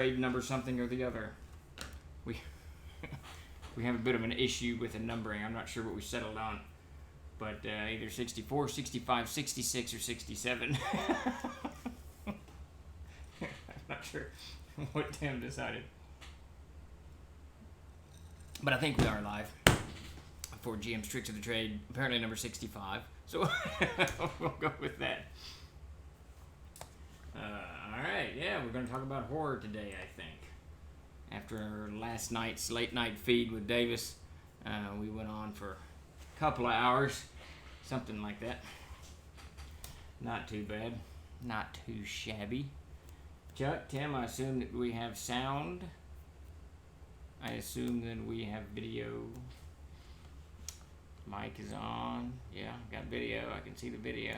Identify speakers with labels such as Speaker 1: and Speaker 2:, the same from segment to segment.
Speaker 1: Trade number something or the other. We we have a bit of an issue with the numbering. I'm not sure what we settled on, but either 64, 65, 66, or 67. I'm not sure what Tim decided, but I think we are live for GM's Tricks of the Trade. Apparently number 65, so we'll go with that. Alright, yeah, we're going to talk about horror today, I think. After last night's late night feed with Davis, we went on for a couple of hours, something like that. Not too bad, not too shabby. Chuck, Tim, I assume that we have sound. I assume that we have video. Mic is on. Yeah, got video. I can see the video.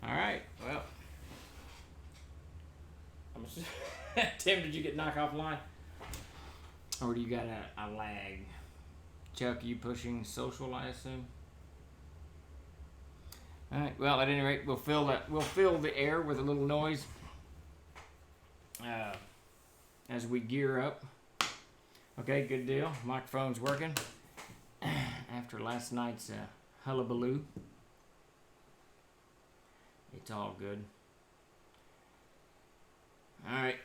Speaker 1: Alright, well. Tim, did you get knocked offline? Or do you got a lag? Chuck, you pushing social, I assume? Alright, well, at any rate, we'll fill the air with a little noise as we gear up. Okay, good deal. Microphone's working. After last night's hullabaloo. It's all good. Alright,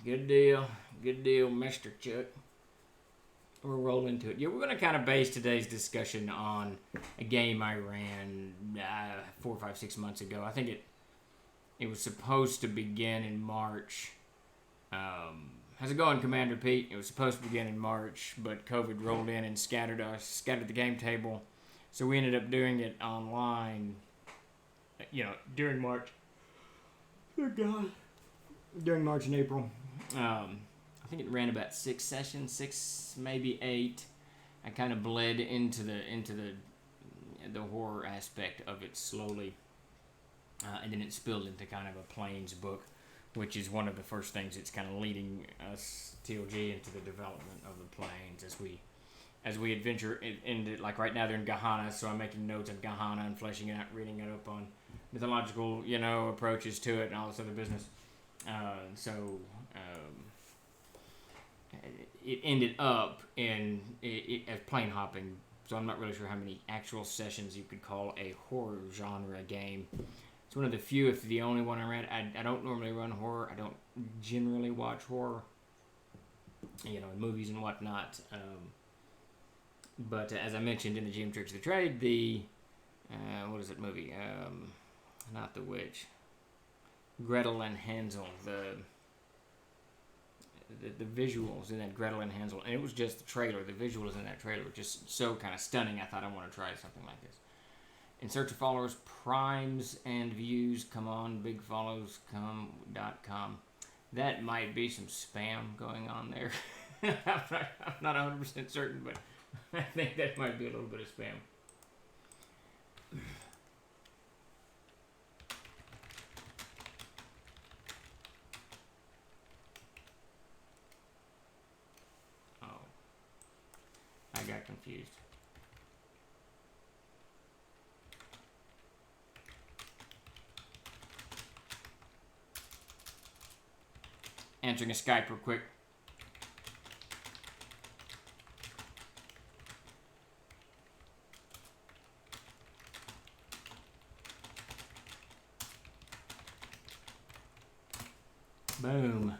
Speaker 1: good deal, Mr. Chuck. We'll roll into it. Yeah, we're going to kind of base today's discussion on a game I ran 4, 5, 6 months ago. I think it was supposed to begin in March. How's it going, Commander Pete? It was supposed to begin in March, but COVID rolled in and scattered the game table. So we ended up doing it online, during March. Oh, God. During March and April. I think it ran about 6 sessions, 6, maybe 8. I kind of bled into the horror aspect of it slowly. And then it spilled into kind of a Planes book, which is one of the first things that's kind of leading us, TLG, into the development of the Planes as we adventure into, like right now they're in Gahana, so I'm making notes on Gahana and fleshing it out, reading it up on mythological, approaches to it and all this other business. It ended up as plane hopping, so I'm not really sure how many actual sessions you could call a horror genre game. It's one of the few, if the only one I ran. I don't normally run horror. I don't generally watch horror, in movies and whatnot. But as I mentioned in the GM Tricks of the Trade, the what is it movie? Not The Witch. Gretel and Hansel. The visuals in that Gretel and Hansel, and it was just the trailer. The visuals in that trailer were just so kind of stunning. I thought I want to try something like this. In search of followers, primes and views. Come on, bigfollowscome.com. That might be some spam going on there. I'm not 100% certain, but I think that might be a little bit of spam. Oh, I got confused. Answering a Skype real quick. Boom.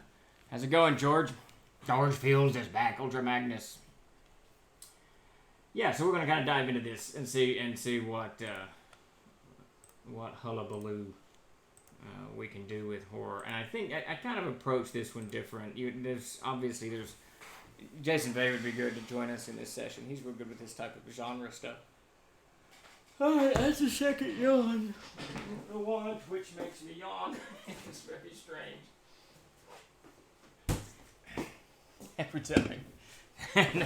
Speaker 1: How's it going, George? George Fields is back. Ultra Magnus. Yeah, so we're gonna kind of dive into this and see what hullabaloo we can do with horror. And I think I kind of approach this one different. There's Jason Bay would be good to join us in this session. He's real good with this type of genre stuff. Alright, that's a second yawn. The one which makes me yawn. It's very strange. Every time.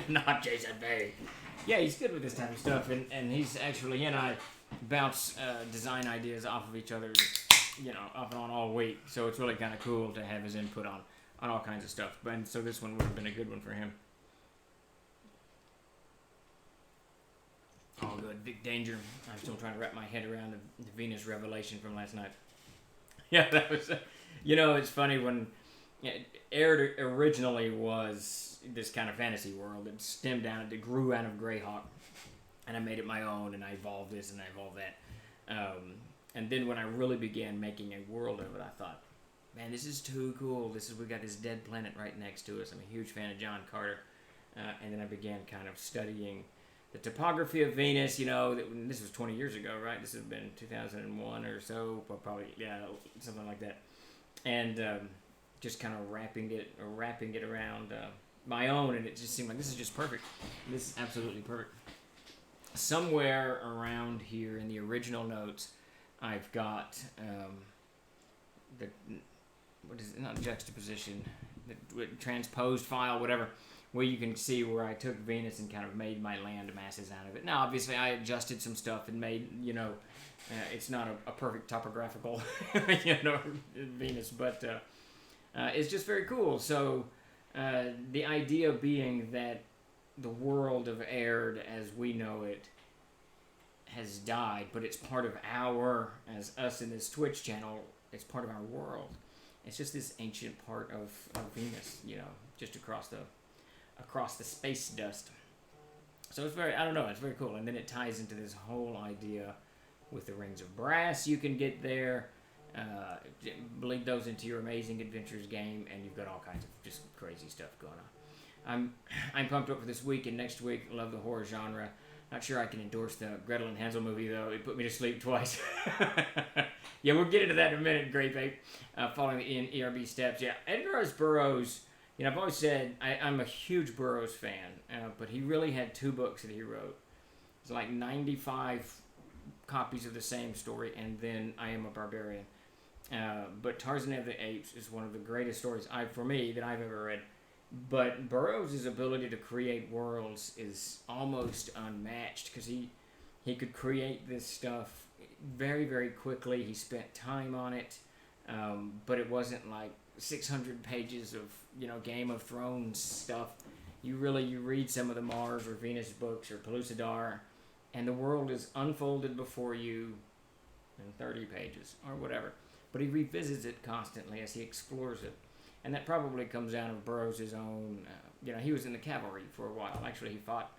Speaker 1: Not Jason Bay. Yeah, he's good with this type of stuff, and he's actually, he and I bounce design ideas off of each other, off and on all week. So it's really kind of cool to have his input on all kinds of stuff. And so this one would have been a good one for him. All good. Big danger. I'm still trying to wrap my head around the Venus revelation from last night. Yeah, that was. It's funny when Arid originally was this kind of fantasy world. It stemmed down. It grew out of Greyhawk, and I made it my own. And I evolved this and I evolved that. And then when I really began making a world of it, I thought, man, this is too cool. We got this dead planet right next to us. I'm a huge fan of John Carter. And then I began kind of studying the topography of Venus. This was 20 years ago, right? This has been 2001 or so, probably, something like that. And just kind of wrapping it around my own, and it just seemed like this is just perfect. This is absolutely perfect. Somewhere around here in the original notes, I've got what is it? Not juxtaposition, the transposed file, whatever, where you can see where I took Venus and kind of made my land masses out of it. Now, obviously, I adjusted some stuff and made, it's not a perfect topographical, Venus, but it's just very cool. So the idea being that the world of Aird as we know it has died, but it's part of as us in this Twitch channel, it's part of our world. It's just this ancient part of Venus, just across the space dust. So it's it's very cool. And then it ties into this whole idea with the rings of brass you can get there. Bleed those into your Amazing Adventures game, and you've got all kinds of just crazy stuff going on. I'm pumped up for this week and next week. Love the horror genre. Not sure I can endorse the Gretel and Hansel movie, though. It put me to sleep twice. Yeah, we'll get into that in a minute, Great Ape. Following in ERB steps. Yeah, Edgar Rice Burroughs, I've always said I'm a huge Burroughs fan, but he really had 2 books that he wrote. It's like 95 copies of the same story, and then I Am a Barbarian. But Tarzan of the Apes is one of the greatest stories for me that I've ever read. But Burroughs' ability to create worlds is almost unmatched, because he could create this stuff very, very quickly. He spent time on it, but it wasn't like 600 pages of Game of Thrones stuff. You read some of the Mars or Venus books or Pellucidar, and the world is unfolded before you in 30 pages or whatever. But he revisits it constantly as he explores it. And that probably comes out of Burroughs' own, he was in the cavalry for a while. Actually, he fought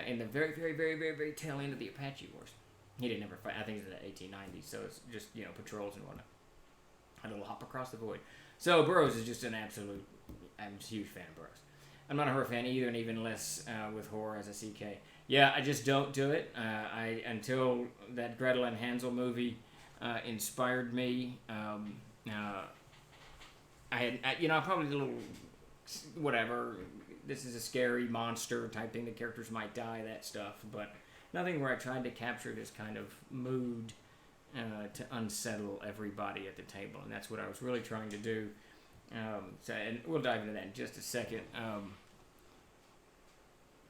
Speaker 1: in the very, very, very, very, very tail end of the Apache Wars. He didn't ever fight. I think it's in the 1890s, so it's just, patrols and whatnot. A little hop across the void. So Burroughs is just I'm a huge fan of Burroughs. I'm not a horror fan either, and even less with horror as a CK. Yeah, I just don't do it. Until that Gretel and Hansel movie inspired me. I probably did a little, whatever, this is a scary monster type thing, the characters might die, that stuff, but nothing where I tried to capture this kind of mood to unsettle everybody at the table, and that's what I was really trying to do. And we'll dive into that in just a second.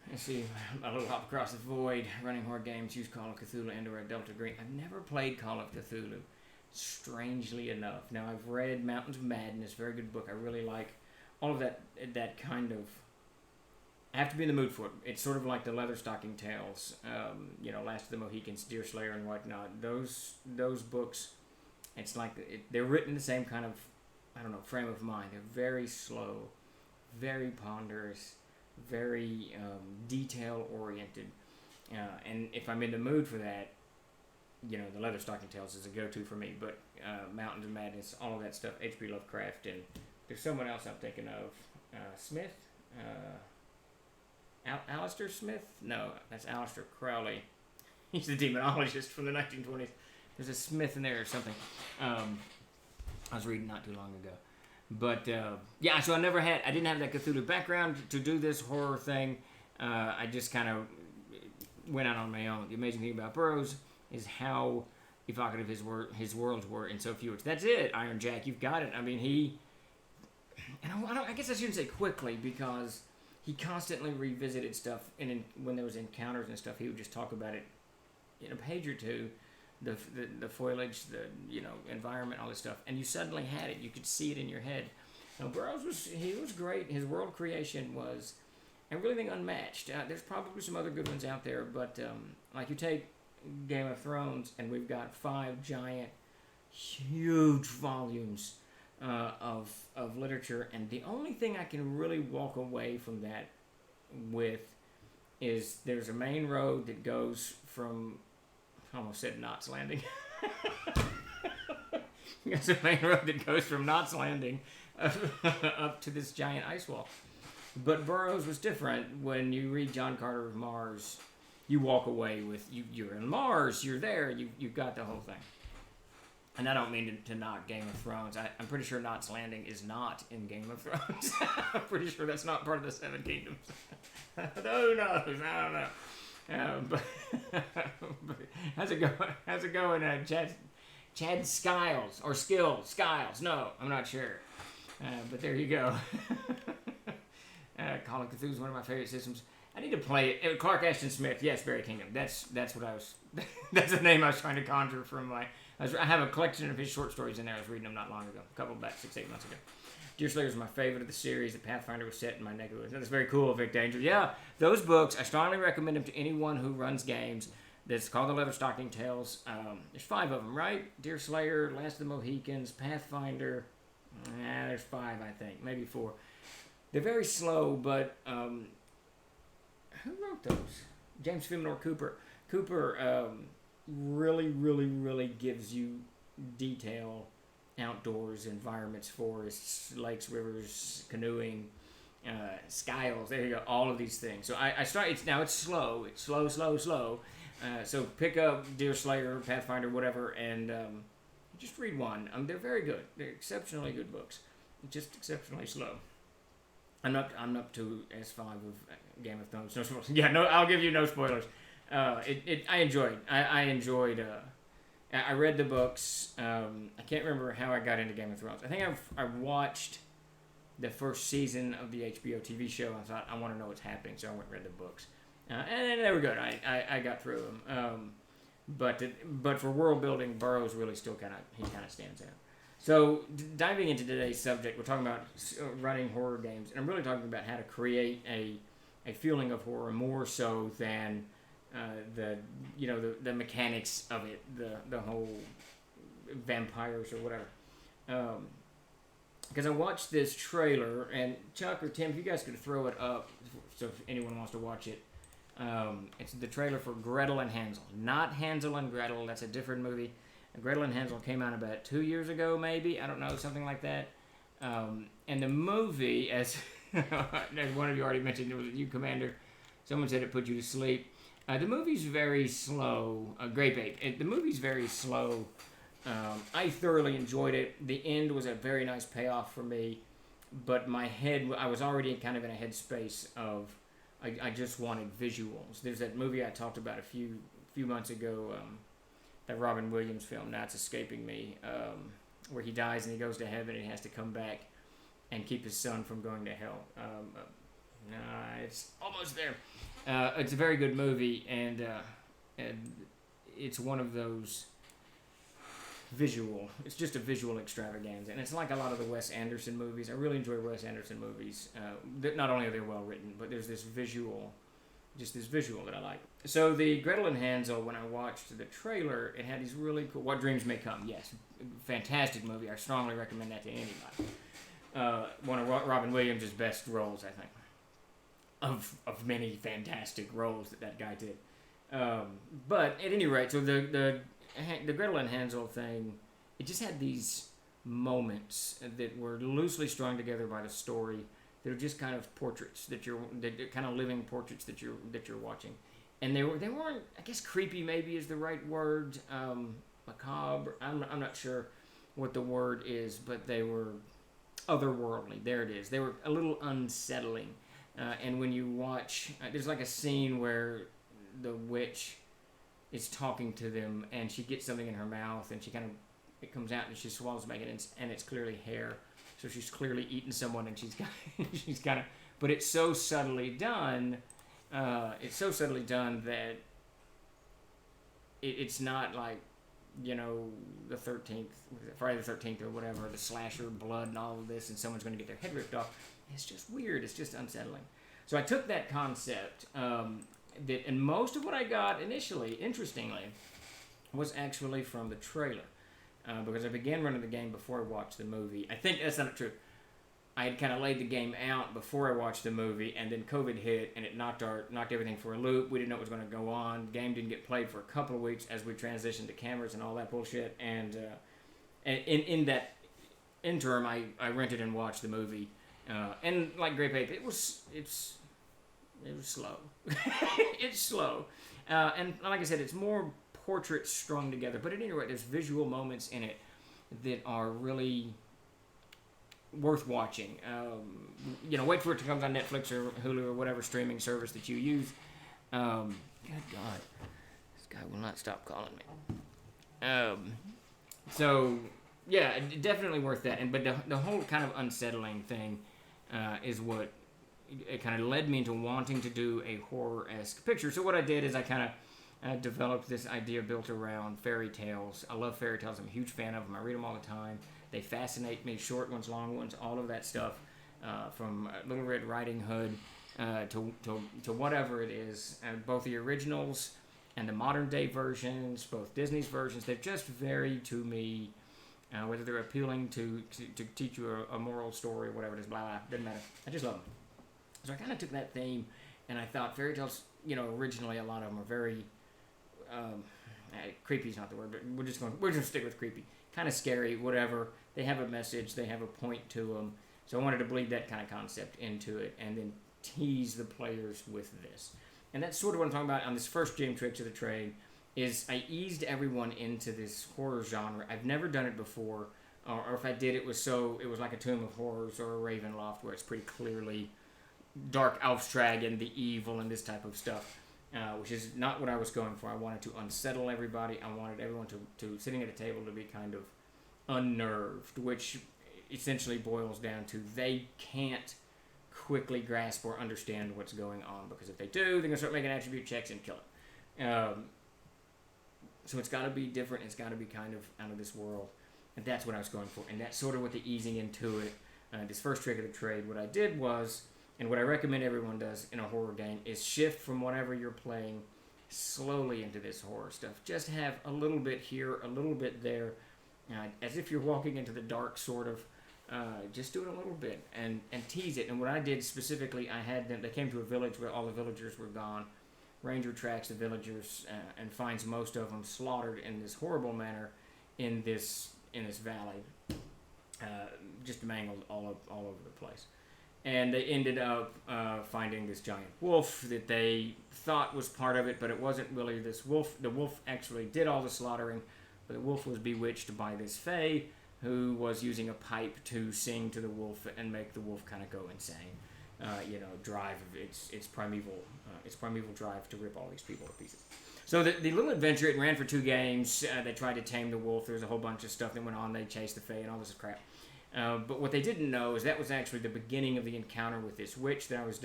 Speaker 1: Let's see, a little hop across the void, running horror games, use Call of Cthulhu and/or Delta Green. I've never played Call of Cthulhu, strangely enough. Now, I've read Mountains of Madness, very good book. I really like all of that kind of... I have to be in the mood for it. It's sort of like the Leatherstocking Tales, Last of the Mohicans, Deerslayer, and whatnot. Those books, it's like they're written in the same kind of, frame of mind. They're very slow, very ponderous, very detail-oriented. And if I'm in the mood for that, the Leatherstocking Tales is a go-to for me, but Mountains of Madness, all of that stuff, H.P. Lovecraft, and there's someone else I'm thinking of, Smith, Alistair Smith? No, that's Alistair Crowley. He's the demonologist from the 1920s. There's a Smith in there or something. I was reading not too long ago. But, so I didn't have that Cthulhu background to do this horror thing. I just kind of went out on my own. The amazing thing about Burroughs is how evocative his worlds were in so few words. That's it, Iron Jack. You've got it. I mean, I guess I shouldn't say quickly, because he constantly revisited stuff, and when there was encounters and stuff, he would just talk about it in a page or two. The foliage, the environment, all this stuff, and you suddenly had it. You could see it in your head. Now, Burroughs was great. His world creation was, I really think, unmatched. There's probably some other good ones out there, but like you take Game of Thrones, and we've got 5 giant, huge volumes of literature, and the only thing I can really walk away from that with is there's a main road that goes from, I almost said Knots Landing. There's a main road that goes from Knots Landing up to this giant ice wall. But Burroughs was different. When you read John Carter of Mars, you walk away with, you're in Mars, you're there, you've got the whole thing. And I don't mean to knock Game of Thrones. I'm pretty sure Knots Landing is not in Game of Thrones. I'm pretty sure that's not part of the Seven Kingdoms. Who knows? I don't know. But how's it going, Chad Skiles or Skiles? No, I'm not sure. But there you go. Call of Cthulhu is one of my favorite systems. I need to play it. Clark Ashton Smith. Yes, Fairy Kingdom. That's what I was. That's the name I was trying to conjure from my. I have a collection of his short stories in there. I was reading them not long ago, about 6-8 months ago. Deerslayer is my favorite of the series. The Pathfinder was set in my neck of the woods. That's very cool, Vic Danger. Yeah, those books, I strongly recommend them to anyone who runs games. That's called the Leatherstocking Tales. There's 5 of them, right? Deerslayer, Last of the Mohicans, Pathfinder. There's 5, I think, maybe 4. They're very slow, but who wrote those? James Fenimore Cooper. Cooper really, really, really gives you detail, outdoors, environments, forests, lakes, rivers, canoeing, skiles. There you go. All of these things. So I start. It's slow. It's slow. So pick up Deerslayer, Pathfinder, whatever, and just read one. They're very good. They're exceptionally good books. Just exceptionally slow. I'm up to S5 of Game of Thrones. No spoilers. Yeah, no. I'll give you no spoilers. I enjoyed. I read the books. I can't remember how I got into Game of Thrones. I think I watched the first season of the HBO TV show. I thought, I want to know what's happening, so I went and read the books. And they were good. I got through them. But for world building, Burroughs really still kind of stands out. So diving into today's subject, we're talking about running horror games, and I'm really talking about how to create a feeling of horror more so than the mechanics of it, the whole vampires or whatever. Because I watched this trailer, and Chuck or Tim, if you guys could throw it up, so if anyone wants to watch it, it's the trailer for Gretel and Hansel. Not Hansel and Gretel, that's a different movie. Gretel and Hansel came out about 2 years ago, maybe, I don't know, something like that. And the movie, as one of you already mentioned, it was you, Commander. Someone said it put you to sleep. The movie's very slow. Great Babe. The movie's very slow. I thoroughly enjoyed it. The end was a very nice payoff for me, but my head, I was already kind of in a headspace of, I just wanted visuals. There's that movie I talked about a few months ago, that Robin Williams film, Now It's Escaping Me, where he dies and he goes to heaven and he has to come back and keep his son from going to hell. It's almost there. It's a very good movie, and it's one of those it's just a visual extravaganza, and it's like a lot of the Wes Anderson movies. I really enjoy Wes Anderson movies. Not only are they well written, but there's this visual that I like. So the Gretel and Hansel, when I watched the trailer, it had these really cool, What Dreams May Come, yes, fantastic movie. I strongly recommend that to anybody. One of Robin Williams' best roles, I think, of many fantastic roles that guy did. But at any rate, so the Gretel and Hansel thing, it just had these moments that were loosely strung together by the story. They're just kind of portraits that kind of living portraits that you're watching, and they weren't, I guess, creepy maybe is the right word, macabre. I'm not sure what the word is, but they were otherworldly. There it is. They were a little unsettling, and when you watch, there's like a scene where the witch is talking to them, and she gets something in her mouth, and it comes out, and she swallows it back, and it's clearly hair. So she's clearly eaten someone, and she's kind of, but it's so subtly done. That it's not like, the 13th, Friday the 13th or whatever, the slasher blood and all of this, and someone's going to get their head ripped off. It's just weird. It's just unsettling. So I took that concept, and most of what I got initially, interestingly, was actually from the trailer. because I began running the game before I watched the movie. I think that's not true. I had kind of laid the game out before I watched the movie, and then COVID hit, and it knocked everything for a loop. We didn't know what was going to go on. The game didn't get played for a couple of weeks as we transitioned to cameras and all that bullshit. And in that interim, I rented and watched the movie. And like Grape Ape, it was slow. It's slow. And like I said, it's more portraits strung together. But at any rate, there's visual moments in it that are really worth watching. Wait for it to come on Netflix or Hulu or whatever streaming service that you use. Good God, this guy will not stop calling me. So yeah, definitely worth that. But the whole kind of unsettling thing is what it kind of led me into wanting to do a horror-esque picture. So what I did is I kind of developed this idea built around fairy tales. I love fairy tales. I'm a huge fan of them. I read them all the time. They fascinate me, short ones, long ones, all of that stuff, from Little Red Riding Hood to whatever it is. Both the originals and the modern day versions, both Disney's versions, they've just varied to me, whether they're appealing to teach you a moral story or whatever it is, blah, blah, doesn't matter. I just love them. So I kind of took that theme, and I thought fairy tales, originally a lot of them are very, creepy is not the word, but we're just going to stick with creepy. Kind of scary, whatever. They have a message, they have a point to them. So I wanted to bleed that kind of concept into it and then tease the players with this. And that's sort of what I'm talking about on this first game Tricks of the Trade, is I eased everyone into this horror genre. I've never done it before, or if I did, it was like a Tomb of Horrors or a Ravenloft, where it's pretty clearly dark 𝐓𝐫𝐤𝐬, the evil, and this type of stuff. Which is not what I was going for. I wanted to unsettle everybody. I wanted everyone to sitting at a table to be kind of unnerved, which essentially boils down to they can't quickly grasp or understand what's going on, because if they do, they're going to start making attribute checks and kill it. So it's got to be different. It's got to be kind of out of this world, and that's what I was going for. And that's sort of what the easing into it. This first trick of the trade, what I did was, and what I recommend everyone does in a horror game, is shift from whatever you're playing slowly into this horror stuff. Just have a little bit here, a little bit there, as if you're walking into the dark, sort of. Just do it a little bit and tease it. And what I did specifically, I had them, they came to a village where all the villagers were gone. Ranger tracks the villagers and finds most of them slaughtered in this horrible manner in this valley, just mangled all over the place. And they ended up finding this giant wolf that they thought was part of it, but it wasn't really this wolf. The wolf actually did all the slaughtering, but the wolf was bewitched by this fae who was using a pipe to sing to the wolf and make the wolf kind of go insane. Drive its primeval drive to rip all these people to pieces. So the little adventure, it ran for 2 games. They tried to tame the wolf. There was a whole bunch of stuff that went on. They chased the fae and all this crap. But what they didn't know is that was actually the beginning of the encounter with this witch that I was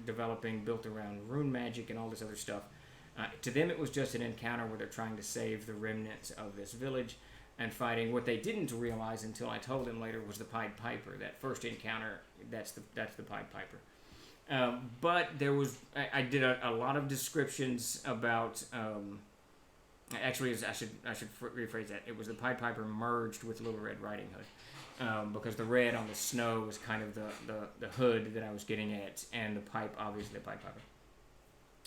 Speaker 1: developing, built around rune magic and all this other stuff. To them, it was just an encounter where they're trying to save the remnants of this village and fighting. What they didn't realize until I told them later was the Pied Piper. That first encounter, that's the Pied Piper. But there was, I did a lot of descriptions about. Actually, I should rephrase that. It was the Pied Piper merged with Little Red Riding Hood. Because the red on the snow was kind of the hood that I was getting at, and the pipe, obviously, the Pied Piper.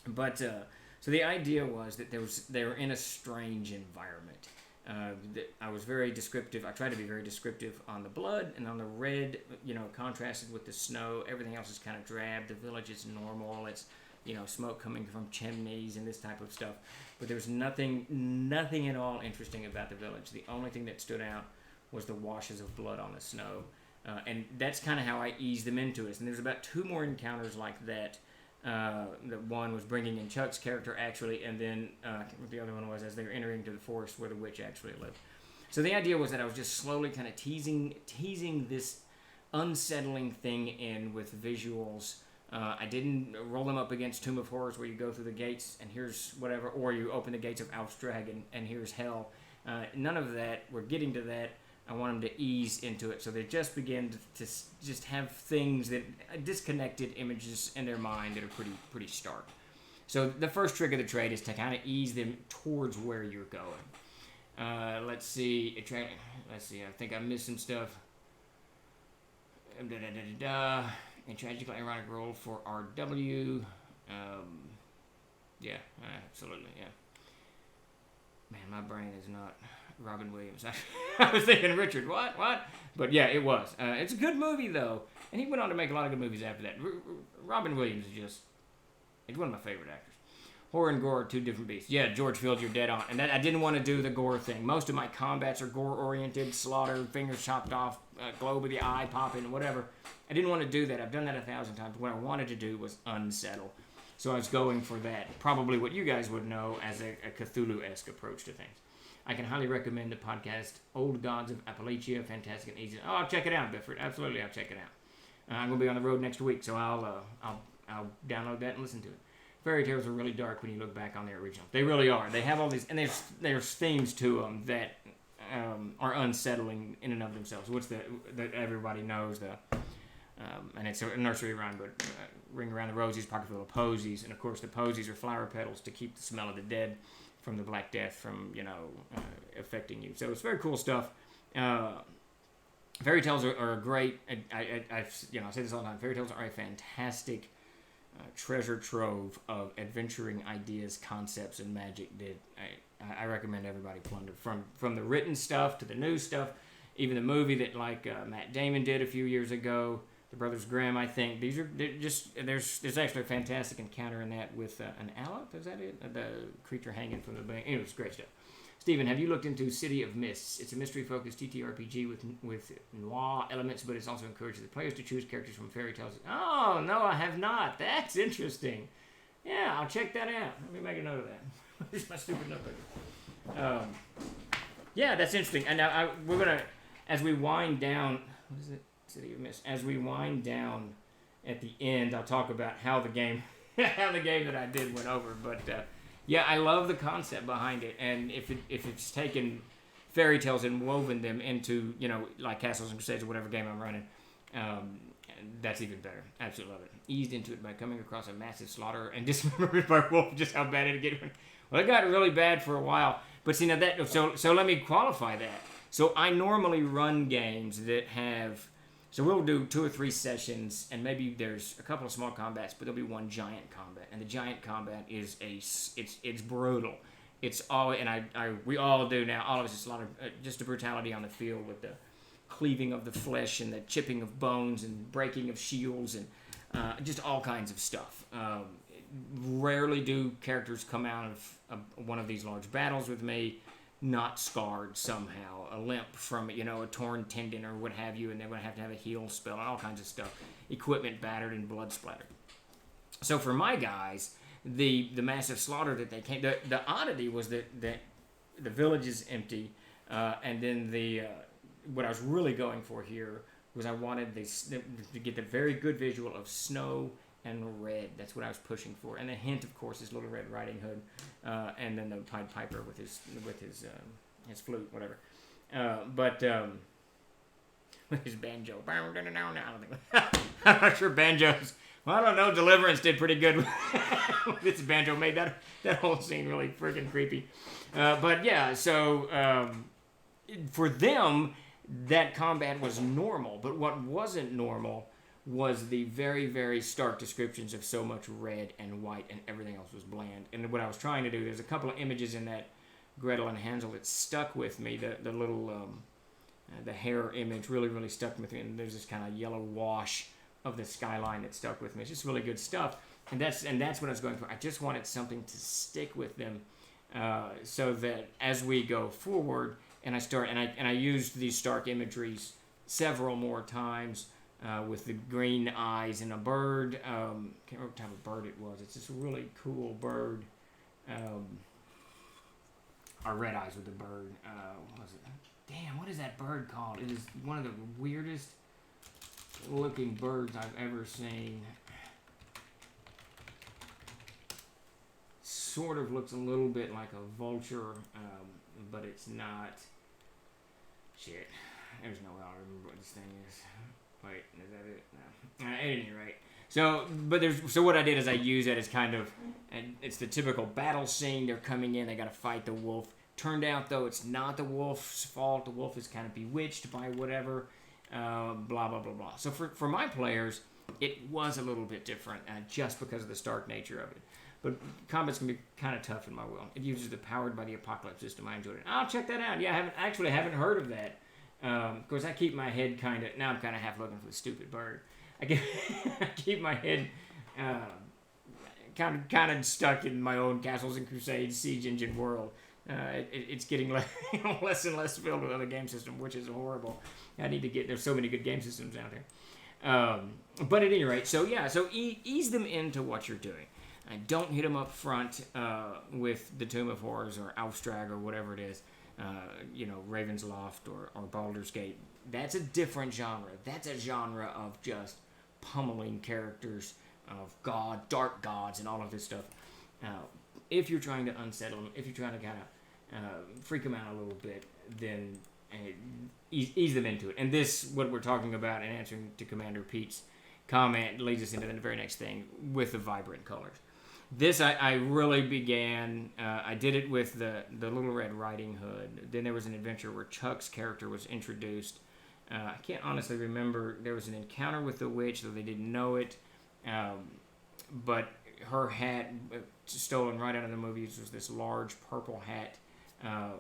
Speaker 1: But so the idea was that they were in a strange environment. I was very descriptive. I tried to be very descriptive on the blood and on the red. Contrasted with the snow. Everything else is kind of drab. The village is normal. It's smoke coming from chimneys and this type of stuff. But there was nothing at all interesting about the village. The only thing that stood out was the washes of blood on the snow. And that's kind of how I eased them into it. And there's about 2 more encounters like that. The one was bringing in Chuck's character, actually, and then what the other one was as they were entering into the forest where the witch actually lived. So the idea was that I was just slowly kind of teasing this unsettling thing in with visuals. I didn't roll them up against Tomb of Horrors where you go through the gates and here's whatever, or you open the gates of 𝐓𝐫𝐤𝐬 and here's hell. None of that. We're getting to that. I want them to ease into it. So they just begin to just have things that disconnected images in their mind that are pretty stark. So the first trick of the trade is to kind of ease them towards where you're going. Let's see. Let's see. I think I missed some stuff. A tragically ironic role for R.W. Yeah, absolutely. Yeah. Man, my brain is not Robin Williams. I was thinking Richard. What? But yeah, it was. It's a good movie though, and he went on to make a lot of good movies after that. Robin Williams is just—he's one of my favorite actors. Horror and gore are two different beasts. Yeah, George Field, you're dead on. And I didn't want to do the gore thing. Most of my combats are gore-oriented, slaughter, fingers chopped off, globe of the eye popping, whatever. I didn't want to do that. I've done that 1,000 times. What I wanted to do was unsettle. So I was going for that. Probably what you guys would know as a Cthulhu-esque approach to things. I can highly recommend the podcast Old Gods of Appalachia. Fantastic and easy. Oh, I'll check it out, Bifford. Absolutely, I'll check it out. I'm going to be on the road next week, so I'll download that and listen to it. Fairy tales are really dark when you look back on their original. They really are. They have all these, and there's themes to them that are unsettling in and of themselves. What's that everybody knows, and it's a nursery rhyme, but ring around the rosies, pocket full of posies, and of course the posies are flower petals to keep the smell of the dead from the Black Death from affecting you. So it's very cool stuff. Fairy tales are great. I say this all the time. Fairy tales are a fantastic treasure trove of adventuring ideas, concepts, and magic that I recommend everybody plunder. From the written stuff to the new stuff, even the movie that Matt Damon did a few years ago, The Brothers Grimm, I think. There's actually a fantastic encounter in that with an aleph, is that it? The creature hanging from the bank. It was great stuff. Stephen, have you looked into City of Mists? It's a mystery-focused TTRPG with noir elements, but it also encourages the players to choose characters from fairy tales. Oh, no, I have not. That's interesting. Yeah, I'll check that out. Let me make a note of that. Where's my stupid notebook? Yeah, that's interesting. And now we're going to, as we wind down, what is it? City of Mists. As we wind down at the end, I'll talk about how the game that I did went over, but... yeah, I love the concept behind it, and if it's taken fairy tales and woven them into, like Castles and Crusades or whatever game I'm running, that's even better. Absolutely love it. Eased into it by coming across a massive slaughter and dismembered by a wolf, just how bad it get. Well, it got really bad for a while, but see, now so let me qualify that. So I normally run games that have... So we'll do 2 or 3 sessions, and maybe there's a couple of small combats, but there'll be one giant combat. And the giant combat is it's brutal. It's all, and we all do now. All of us, it's a lot of just the brutality on the field with the cleaving of the flesh and the chipping of bones and breaking of shields and just all kinds of stuff. Rarely do characters come out of one of these large battles with me not scarred somehow, a limp from a torn tendon or what have you, and they're going to have a heal spell and all kinds of stuff, equipment battered and blood splattered. So for my guys, the massive slaughter that they came, the oddity was that the village is empty, and then what I was really going for here was I wanted to get the very good visual of snow and red. That's what I was pushing for, and the hint, of course, is Little Red Riding Hood, and then the Pied Piper with his flute, whatever. But with his banjo. I'm not sure banjos. Well, I don't know. Deliverance did pretty good with its banjo. Made that whole scene really freaking creepy. But yeah, so for them, that combat was normal. But what wasn't normal was the very, very stark descriptions of so much red and white, and everything else was bland. And what I was trying to do, there's a couple of images in that Gretel and Hansel that stuck with me. The little the hair image really, really stuck with me. And there's this kind of yellow wash of the skyline that stuck with me. It's just really good stuff. And that's what I was going for. I just wanted something to stick with them, so that as we go forward, and I used these stark imageries several more times. With the green eyes and a bird. Can't remember what type of bird it was. It's this really cool bird. Or red eyes with the bird. What was it? Damn, what is that bird called? It is one of the weirdest looking birds I've ever seen. Sort of looks a little bit like a vulture, but it's not. Shit. There's no way I'll remember what this thing is. Wait, is that it? No. At any rate. So what I did is I used that as kind of, and it's the typical battle scene. They're coming in, they got to fight the wolf. Turned out, though, it's not the wolf's fault. The wolf is kind of bewitched by whatever, blah, blah, blah, blah. So for my players, it was a little bit different just because of the stark nature of it. But combat's can be kind of tough in my world. It uses the Powered by the Apocalypse system. I enjoyed it. I'll check that out. Yeah, I haven't heard of that. Of course, I keep my head kind of... Now I'm kind of half looking for the stupid bird. I keep my head kind of stuck in my own Castles and Crusades siege engine world. It's getting less and less filled with other game systems, which is horrible. I need to get... There's so many good game systems out there. But at any rate, so ease them into what you're doing. Don't hit them up front with the Tomb of Horrors or Aufstrag or whatever it is, Raven's Loft or Baldur's Gate. That's a different genre. That's a genre of just pummeling characters, of dark gods, and all of this stuff. If you're trying to unsettle them, if you're trying to kind of freak them out a little bit, then ease them into it. And this, what we're talking about in answering to Commander Pete's comment, leads us into the very next thing with the vibrant colors. This I really began. I did it with the Little Red Riding Hood. Then there was an adventure where Chuck's character was introduced. I can't honestly remember. There was an encounter with the witch, though they didn't know it. But her hat, stolen right out of the movies, was this large purple hat,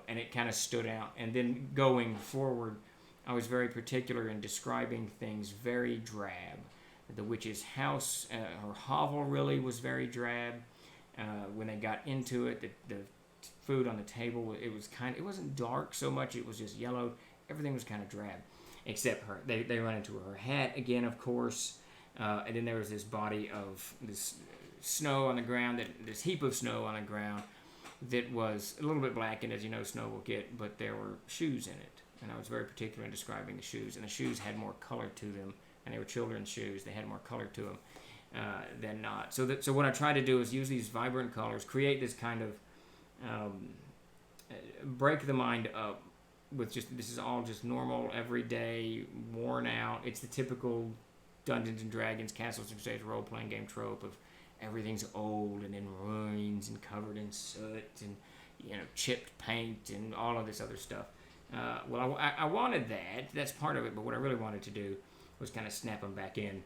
Speaker 1: and it kind of stood out. And then going forward, I was very particular in describing things very drab. The witch's house, her hovel really was very drab. When they got into it, the food on the table, it wasn't dark so much, it was just yellow. Everything was kind of drab, except her. They run into her hat again, of course. And then there was this body of this snow on the ground, this heap of snow on the ground that was a little bit blackened, as you know snow will get, but there were shoes in it. And I was very particular in describing the shoes. And the shoes had more color to them. And they were children's shoes. They had more color to them than not. So what I try to do is use these vibrant colors, create this kind of break the mind up with this is all just normal, everyday, worn out. It's the typical Dungeons and Dragons, Castles and Crusades role-playing game trope of everything's old and in ruins and covered in soot and chipped paint and all of this other stuff. I wanted that. That's part of it. But what I really wanted to do was kind of snap them back in.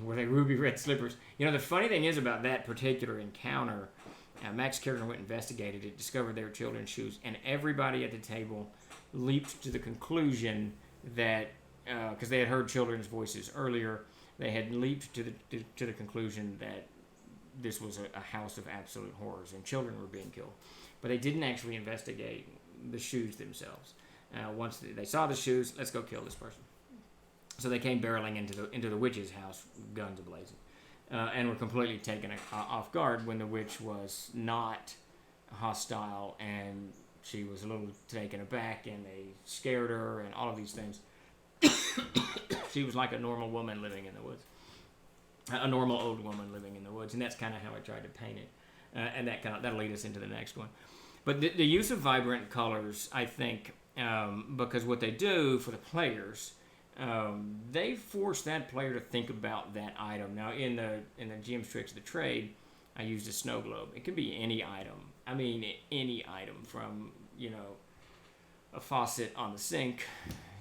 Speaker 1: Were they ruby red slippers? The funny thing is about that particular encounter, Mac's character went and investigated it, discovered they were children's shoes, and everybody at the table leaped to the conclusion that, because they had heard children's voices earlier, they had leaped to the conclusion that this was a house of absolute horrors and children were being killed. But they didn't actually investigate the shoes themselves. Once they saw the shoes, let's go kill this person. So they came barreling into the witch's house, guns a-blazing, and were completely taken off guard when the witch was not hostile, and she was a little taken aback, and they scared her, and all of these things. She was like a normal woman living in the woods, a normal old woman living in the woods, and that's kind of how I tried to paint it, and that'll lead us into the next one. But the use of vibrant colors, I think, because what they do for the players. They force that player to think about that item. Now, in the GM's Tricks of the Trade, I used a snow globe. It could be any item. I mean, any item from, a faucet on the sink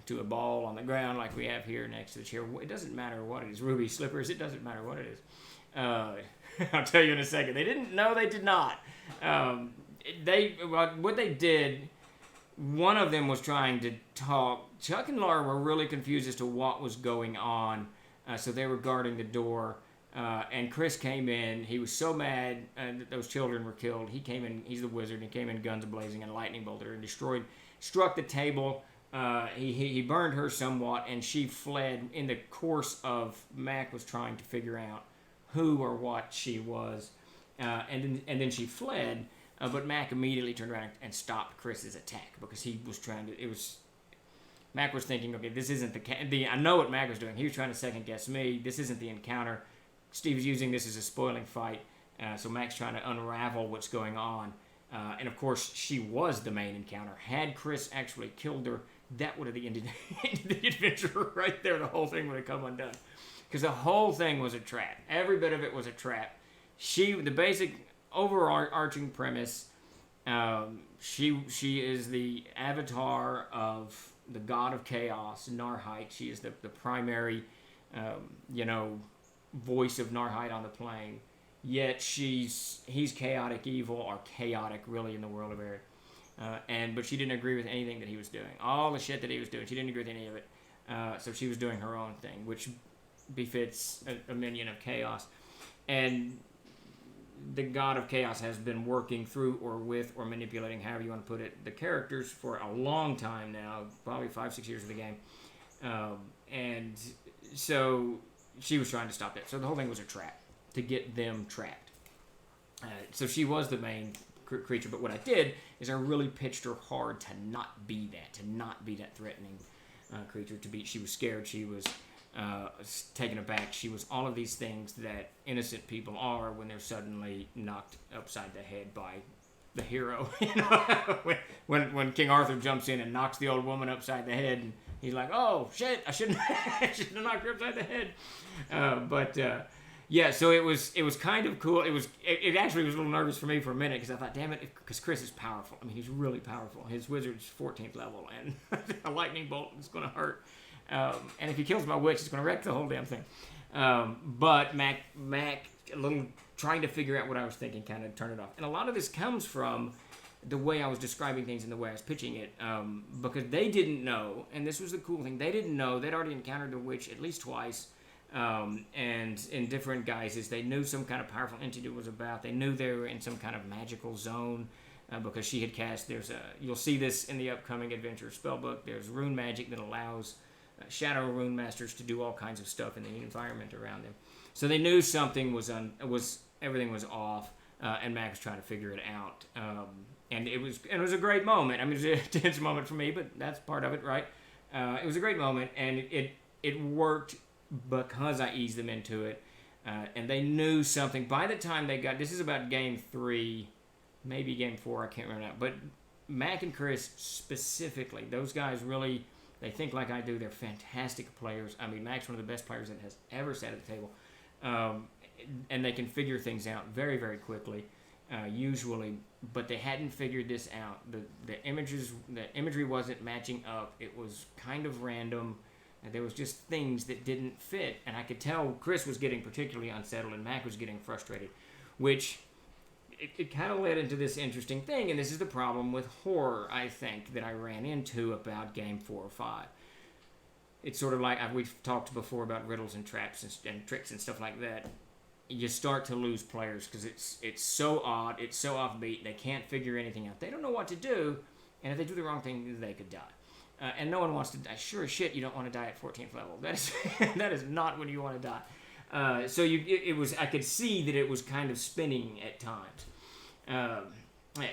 Speaker 1: to a ball on the ground like we have here next to the chair. It doesn't matter what it is. Ruby slippers, it doesn't matter what it is. I'll tell you in a second. They didn't. No, they did not. What they did, one of them was trying to talk. Chuck and Laura were really confused as to what was going on, so they were guarding the door, and Chris came in. He was so mad that those children were killed. He came in, he's the wizard, and he came in guns a-blazing and a lightning bolter and struck the table. He burned her somewhat, and she fled. In the course of Mac was trying to figure out who or what she was, and then she fled, but Mac immediately turned around and stopped Chris's attack because he was trying to, Mac was thinking, okay, this isn't I know what Mac was doing. He was trying to second guess me. This isn't the encounter. Steve's using this as a spoiling fight. So Mac's trying to unravel what's going on. And of course, she was the main encounter. Had Chris actually killed her, that would have ended the adventure right there. The whole thing would have come undone. Because the whole thing was a trap. Every bit of it was a trap. The basic overarching premise She is the avatar of the god of chaos, Narhite. She is the primary, voice of Narhite on the plane. Yet he's chaotic evil, or chaotic really, in the world of Eric. But she didn't agree with anything that he was doing. All the shit that he was doing, she didn't agree with any of it. So she was doing her own thing, which befits a minion of chaos. And the god of chaos has been working through or with or manipulating, however you want to put it, the characters for a long time now, probably 5-6 years of the game. And so she was trying to stop that. So the whole thing was a trap to get them trapped. So she was the main creature, but what I did is I really pitched her hard to not be that threatening creature. She was scared, she was taken aback, she was all of these things that innocent people are when they're suddenly knocked upside the head by the hero. When King Arthur jumps in and knocks the old woman upside the head, and he's like, "Oh shit! I shouldn't have knocked her upside the head." Yeah, so it was kind of cool. It actually was a little nervous for me for a minute, because I thought, damn it, because Chris is powerful. I mean, he's really powerful. His wizard's 14th level, and a lightning bolt is going to hurt. And if he kills my witch, it's going to wreck the whole damn thing. But Mac, a little trying to figure out what I was thinking, kind of turned it off. And a lot of this comes from the way I was describing things and the way I was pitching it, because they didn't know, and this was the cool thing, they didn't know. They'd already encountered the witch at least twice. And in different guises. They knew some kind of powerful entity was about. They knew they were in some kind of magical zone, because she had cast. You'll see this in the upcoming adventure spellbook. There's rune magic that allows shadow rune masters to do all kinds of stuff in the environment around them. So they knew something everything was off, and Mac was trying to figure it out. And it was a great moment. I mean, it was a tense moment for me, but that's part of it, right? It was a great moment, and it worked because I eased them into it, and they knew something. By the time they got, this is about game 3, maybe game 4, I can't remember now, but Mac and Chris specifically, those guys really, they think like I do. They're fantastic players. I mean, Mac's one of the best players that has ever sat at the table, and they can figure things out very, very quickly, usually, but they hadn't figured this out. The imagery wasn't matching up. It was kind of random. And there was just things that didn't fit, and I could tell Chris was getting particularly unsettled, and Mac was getting frustrated, which it kind of led into this interesting thing, and this is the problem with horror, I think, that I ran into about game 4 or 5. It's sort of like, we've talked before about riddles and traps and tricks and stuff like that. You start to lose players because it's so odd, it's so offbeat, they can't figure anything out. They don't know what to do, and if they do the wrong thing, they could die. And no one wants to die. Sure as shit, you don't want to die at 14th level. That is not when you want to die. So I could see that it was kind of spinning at times.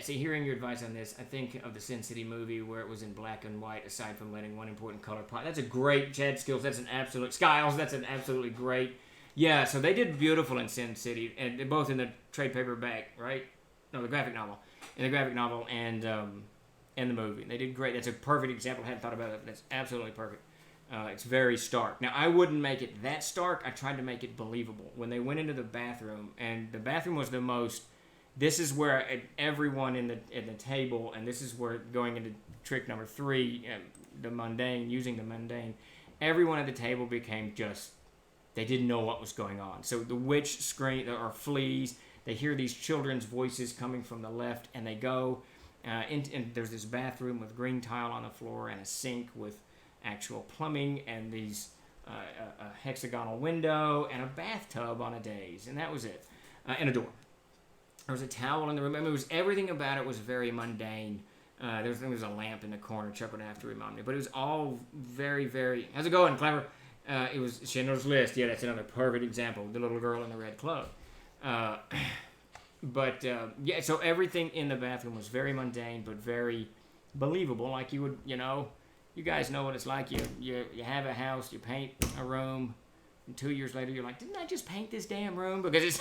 Speaker 1: See, hearing your advice on this, I think of the Sin City movie where it was in black and white, aside from letting one important color pop. That's a great Chad Skills. That's an absolute Skiles. That's an absolutely great. Yeah, so they did beautiful in Sin City, and both in the trade paperback, right? No, the graphic novel. In the graphic novel and the movie. They did great. That's a perfect example. I hadn't thought about it. That's absolutely perfect. It's very stark. Now, I wouldn't make it that stark. I tried to make it believable. When they went into the bathroom, and the bathroom was the most... This is where everyone in the table, and this is where, going into trick number 3, the mundane, using the mundane, everyone at the table became just... They didn't know what was going on. So the witch flees. They hear these children's voices coming from the left, and they go... and there's this bathroom with green tile on the floor and a sink with actual plumbing and these a hexagonal window and a bathtub on a dais, and that was it, and a door. There was a towel in the room. I mean, everything about it was very mundane. There was a lamp in the corner. Chuck would have to remind me, but it was all very, very. How's it going, Clever? It was Schindler's List. Yeah, that's another perfect example. The little girl in the red cloak. But, yeah, so everything in the bathroom was very mundane, but very believable. Like you would, you guys know what it's like. You have a house, you paint a room, and 2 years later you're like, didn't I just paint this damn room? Because it's,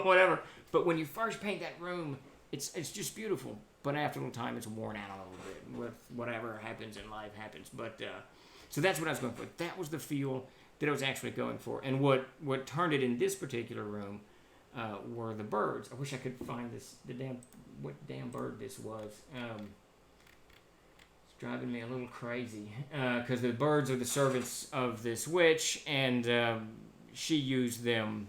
Speaker 1: whatever. But when you first paint that room, it's just beautiful. But after a little time, it's worn out a little bit. With whatever happens in life happens. But, so that's what I was going for. That was the feel that I was actually going for. And what turned it in this particular room were the birds. I wish I could find what damn bird this was. It's driving me a little crazy because the birds are the servants of this witch, and she used them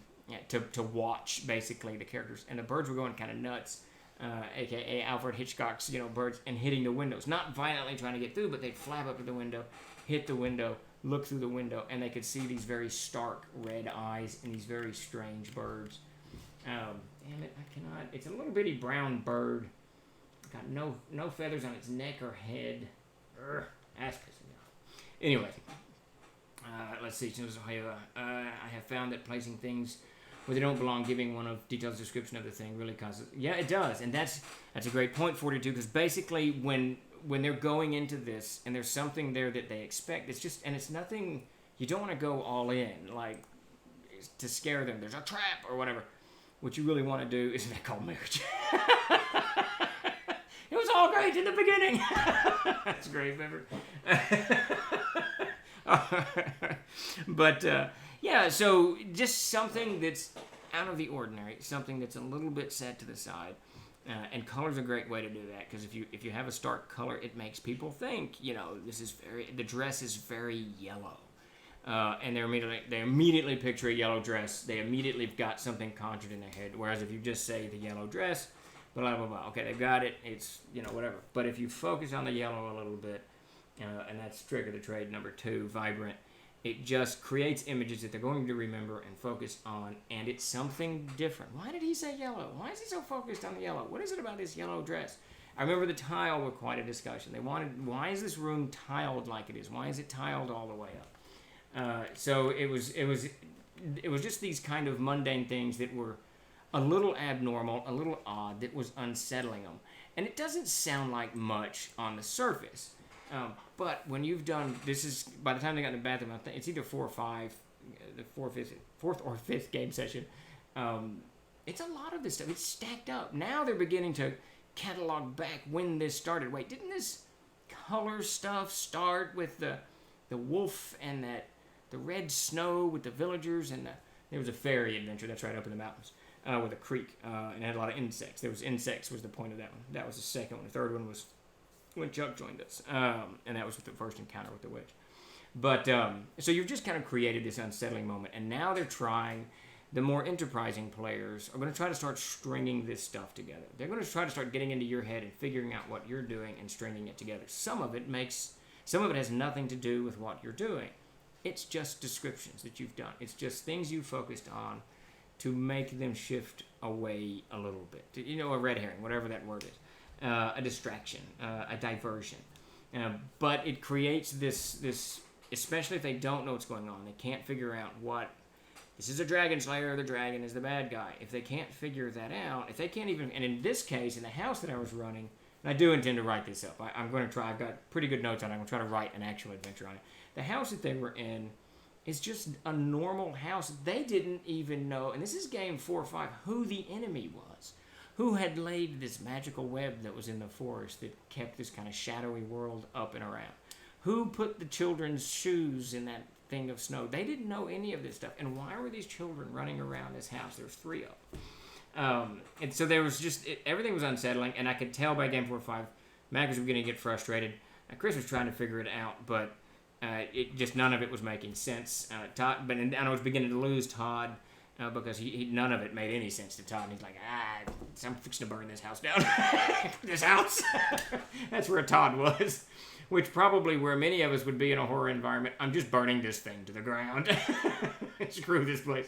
Speaker 1: to watch basically the characters, and the birds were going kind of nuts. AKA Alfred Hitchcock's, birds, and hitting the windows. Not violently trying to get through, but they'd flap up to the window, hit the window, look through the window, and they could see these very stark red eyes and these very strange birds. Damn it, I cannot. It's a little bitty brown bird. Got no feathers on its neck or head. That's pissing me off. Anyway, let's see. I have found that placing things where they don't belong, giving one of detailed description of the thing really causes. Yeah, it does, and that's a great point, 42. Because basically, when they're going into this, and there's something there that they expect, it's nothing. You don't want to go all in, like to scare them. There's a trap or whatever. What you really want to do isn't that called marriage? It was all great in the beginning. That's great, remember? But yeah, so just something that's out of the ordinary, something that's a little bit set to the side, and color's a great way to do that, because if you have a stark color, it makes people think, the dress is very yellow, and they immediately picture a yellow dress. They immediately have got something conjured in their head. Whereas if you just say the yellow dress, blah blah blah, okay, they've got it. It's whatever. But if you focus on the yellow a little bit, and that's trick of the trade number 2, vibrant. It just creates images that they're going to remember and focus on, and it's something different. Why did he say yellow? Why is he so focused on the yellow? What is it about this yellow dress? I remember the tile were quite a discussion. They wanted, why is this room tiled like it is? Why is it tiled all the way up? So it was just these kind of mundane things that were a little abnormal, a little odd, that was unsettling them. And it doesn't sound like much on the surface. But when you've done, by the time they got in the bathroom, I think it's either 4 or 5, the fourth or fifth game session. It's a lot of this stuff. It's stacked up. Now they're beginning to catalog back when this started. Wait, didn't this color stuff start with the wolf and the red snow with the villagers, and there was a fairy adventure that's right up in the mountains with a creek, and it had a lot of insects. There was insects was the point of that one. That was the second one. The third one was when Chuck joined us, and that was the first encounter with the witch. But so you've just kind of created this unsettling moment, and now they're trying. The more enterprising players are going to try to start stringing this stuff together. They're going to try to start getting into your head and figuring out what you're doing and stringing it together. Some of it has nothing to do with what you're doing. It's just descriptions that you've done. It's just things you focused on to make them shift away a little bit. A red herring, whatever that word is. A distraction, a diversion. But it creates this, especially if they don't know what's going on. They can't figure out what, this is a dragon slayer, the dragon is the bad guy. If they can't figure that out, if they can't even, and in this case, in the house that I was running, and I do intend to write this up. I'm going to try, I've got pretty good notes on it. I'm going to try to write an actual adventure on it. The house that they were in is just a normal house. They didn't even know, and this is game 4 or 5, who the enemy was. Who had laid this magical web that was in the forest that kept this kind of shadowy world up and around? Who put the children's shoes in that thing of snow? They didn't know any of this stuff. And why were these children running around this house? There was 3 of them. And so there was just, everything was unsettling, and I could tell by game 4 or 5, Mac was beginning to get frustrated. Chris was trying to figure it out, but none of it was making sense. And I was beginning to lose Todd. Because none of it made any sense to Todd. And he's like, I'm fixing to burn this house down. This house. That's where Todd was. Which probably where many of us would be in a horror environment. I'm just burning this thing to the ground. Screw this place.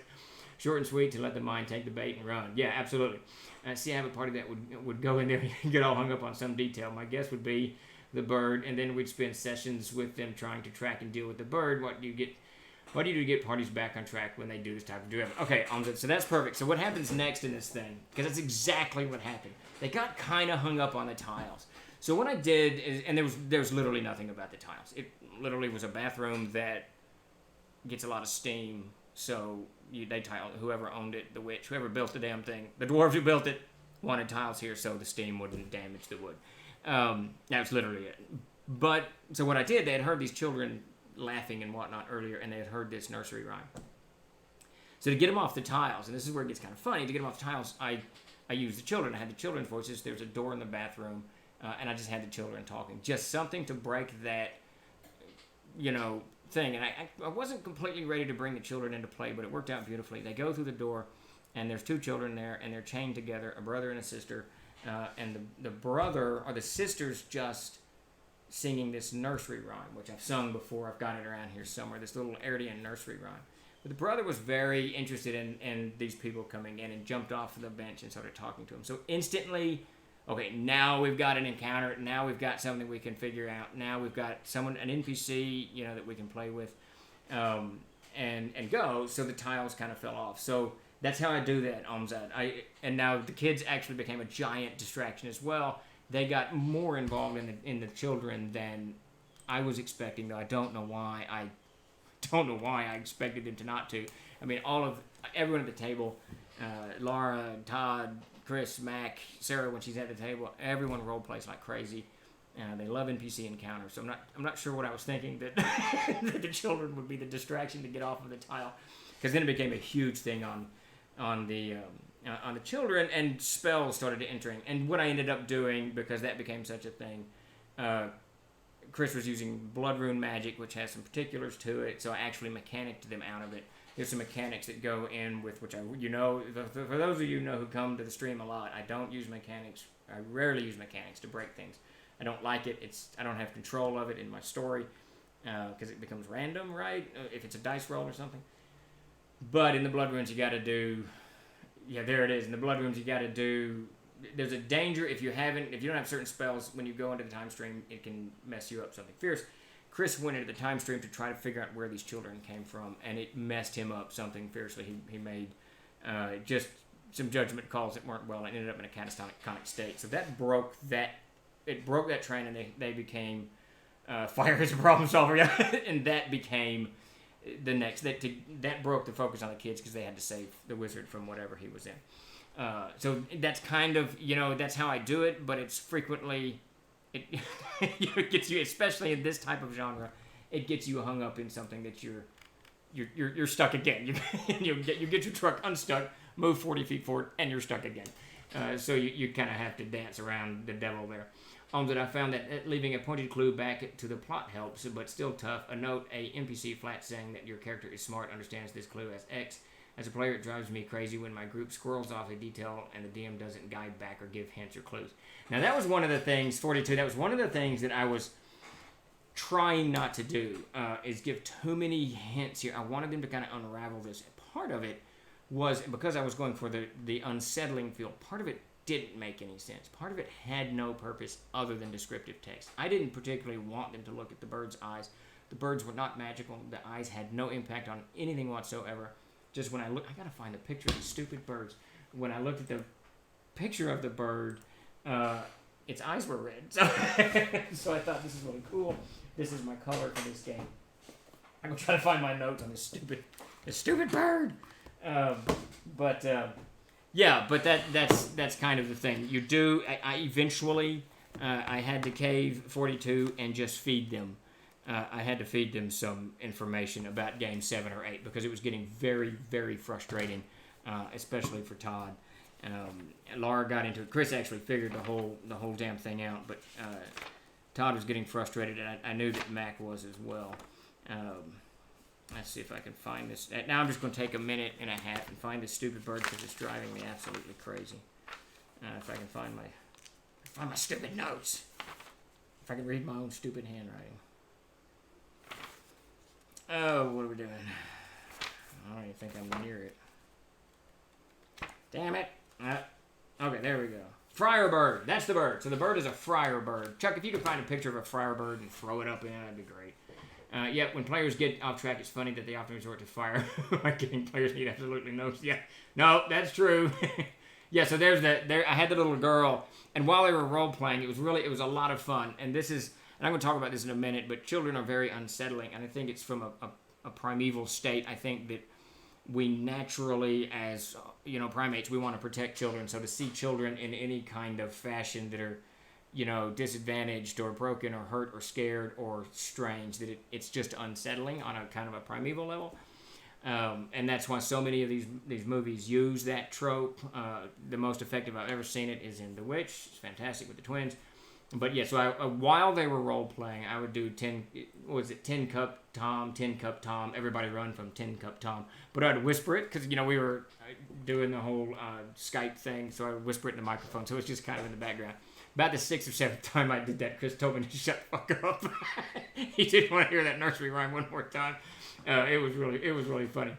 Speaker 1: Short and sweet to let the mind take the bait and run. Yeah, absolutely. See, I have a party that would go in there and get all hung up on some detail. My guess would be the bird. And then we'd spend sessions with them trying to track and deal with the bird. What do you do to get parties back on track when they do this type of drill? Okay, so that's perfect. So what happens next in this thing? Because that's exactly what happened. They got kind of hung up on the tiles. So what I did is, and there's literally nothing about the tiles. It literally was a bathroom that gets a lot of steam. So they tiled, whoever owned it, the witch, whoever built the damn thing, the dwarves who built it wanted tiles here so the steam wouldn't damage the wood. That's literally it. But, so what I did, they had heard these children laughing and whatnot earlier, and they had heard this nursery rhyme. So to get them off the tiles, and this is where it gets kind of funny, to get them off the tiles, I used the children. I had the children's voices. There's a door in the bathroom, and I just had the children talking. Just something to break that, thing. And I wasn't completely ready to bring the children into play, but it worked out beautifully. They go through the door, and there's two children there, and they're chained together, a brother and a sister, and the brother, or the sister's just singing this nursery rhyme, which I've sung before. I've got it around here somewhere, this little Aryan nursery rhyme. But the brother was very interested in these people coming in and jumped off the bench and started talking to them. So instantly, okay, now we've got an encounter. Now we've got something we can figure out. Now we've got an NPC, that we can play with, and go. So the tiles kind of fell off. So that's how I do that, 𝐓𝐫𝐤𝐬. And now the kids actually became a giant distraction as well. They got more involved in the children than I was expecting, though I don't know why. I expected them to not to. I mean, everyone at the table, Laura, Todd, Chris, Mac, Sarah, when she's at the table, everyone role plays like crazy. They love NPC encounters. So I'm not sure what I was thinking that that the children would be the distraction to get off of the tile, because then it became a huge thing on the children, and spells started entering. And what I ended up doing, because that became such a thing, Chris was using blood rune magic, which has some particulars to it, so I actually mechanicked them out of it. There's some mechanics that go in with which for those of you who come to the stream a lot, I don't use mechanics. I rarely use mechanics to break things. I don't like it. I don't have control of it in my story, because it becomes random, right? If it's a dice roll or something. But in the blood runes, you got to do. Yeah, there it is. In the blood runes, you got to do. There's a danger if you don't have certain spells, when you go into the time stream, it can mess you up something fierce. Chris went into the time stream to try to figure out where these children came from, and it messed him up something fiercely. He made just some judgment calls that weren't well, and ended up in a catatonic state. So that broke that. It broke that train, and they became fire as a problem solver, and that became the next. That broke the focus on the kids, because they had to save the wizard from whatever he was in. So that's kind of, that's how I do it, but it's frequently, it gets you, especially in this type of genre, it gets you hung up in something that you're stuck again. You get your truck unstuck, move 40 feet forward, and you're stuck again. So you kind of have to dance around the devil there. That I found that leaving a pointed clue back to the plot helps, but still tough. A note, a NPC flat saying that your character is smart, understands this clue as X. As a player, it drives me crazy when my group squirrels off a detail and the DM doesn't guide back or give hints or clues. Now, that was one of the things, 42, that was one of the things that I was trying not to do, is give too many hints here. I wanted them to kind of unravel this. Part of it was, because I was going for the unsettling feel, part of it didn't make any sense. Part of it had no purpose other than descriptive text. I didn't particularly want them to look at the bird's eyes. The birds were not magical. The eyes had no impact on anything whatsoever. Just when I gotta find a picture of these stupid birds. When I looked at the picture of the bird, its eyes were red. So, so I thought, this is really cool. This is my color for this game. I'm gonna try to find my notes on this stupid bird. But that's kind of the thing. You do. I eventually, I had to cave 42 and just feed them. I had to feed them some information about game 7 or 8, because it was getting very, very frustrating, especially for Todd. Laura got into it. Chris actually figured the whole damn thing out, but Todd was getting frustrated, and I knew that Mac was as well. Let's see if I can find this. Now I'm just going to take a minute and a half and find this stupid bird, because it's driving me absolutely crazy. If I can find my stupid notes. If I can read my own stupid handwriting. Oh, what are we doing? I don't even think I'm near it. Damn it. Okay, there we go. Friar bird. That's the bird. So the bird is a friar bird. Chuck, if you could find a picture of a friar bird and throw it up in, that'd be great. Yeah, when players get off track, it's funny that they often resort to fire. Getting players need absolutely no. Yeah, no, that's true. Yeah, so I had the little girl, and while they were role playing, it was a lot of fun. And I'm going to talk about this in a minute, but children are very unsettling, and I think it's from a primeval state. I think that we naturally, as primates, we want to protect children. So to see children in any kind of fashion that are, disadvantaged or broken or hurt or scared or strange, that it's just unsettling on a kind of a primeval level. And that's why so many of these movies use that trope. The most effective I've ever seen it is in The Witch. It's fantastic with the twins. But yeah, so while they were role playing, I would do 10 cup Tom, 10 cup Tom, everybody run from 10 cup Tom. But I'd whisper it because we were doing the whole Skype thing, so I would whisper it in the microphone, so it's just kind of in the background. About the 6th or 7th time I did that, Chris told me to shut the fuck up. He didn't want to hear that nursery rhyme one more time. It was really funny.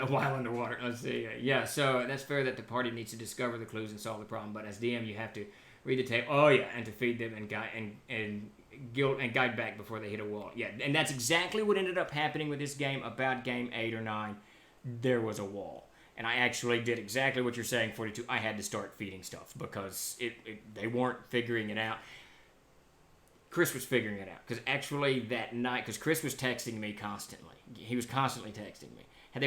Speaker 1: While underwater, let's see. Yeah, so that's fair that the party needs to discover the clues and solve the problem. But as DM, you have to read the tape. Oh yeah, and to feed them and guide back before they hit a wall. Yeah, and that's exactly what ended up happening with this game. About game 8 or 9, there was a wall. And I actually did exactly what you're saying, 42. I had to start feeding stuff because they weren't figuring it out. Chris was figuring it out. Because actually that night, because Chris was texting me constantly. He was constantly texting me. Had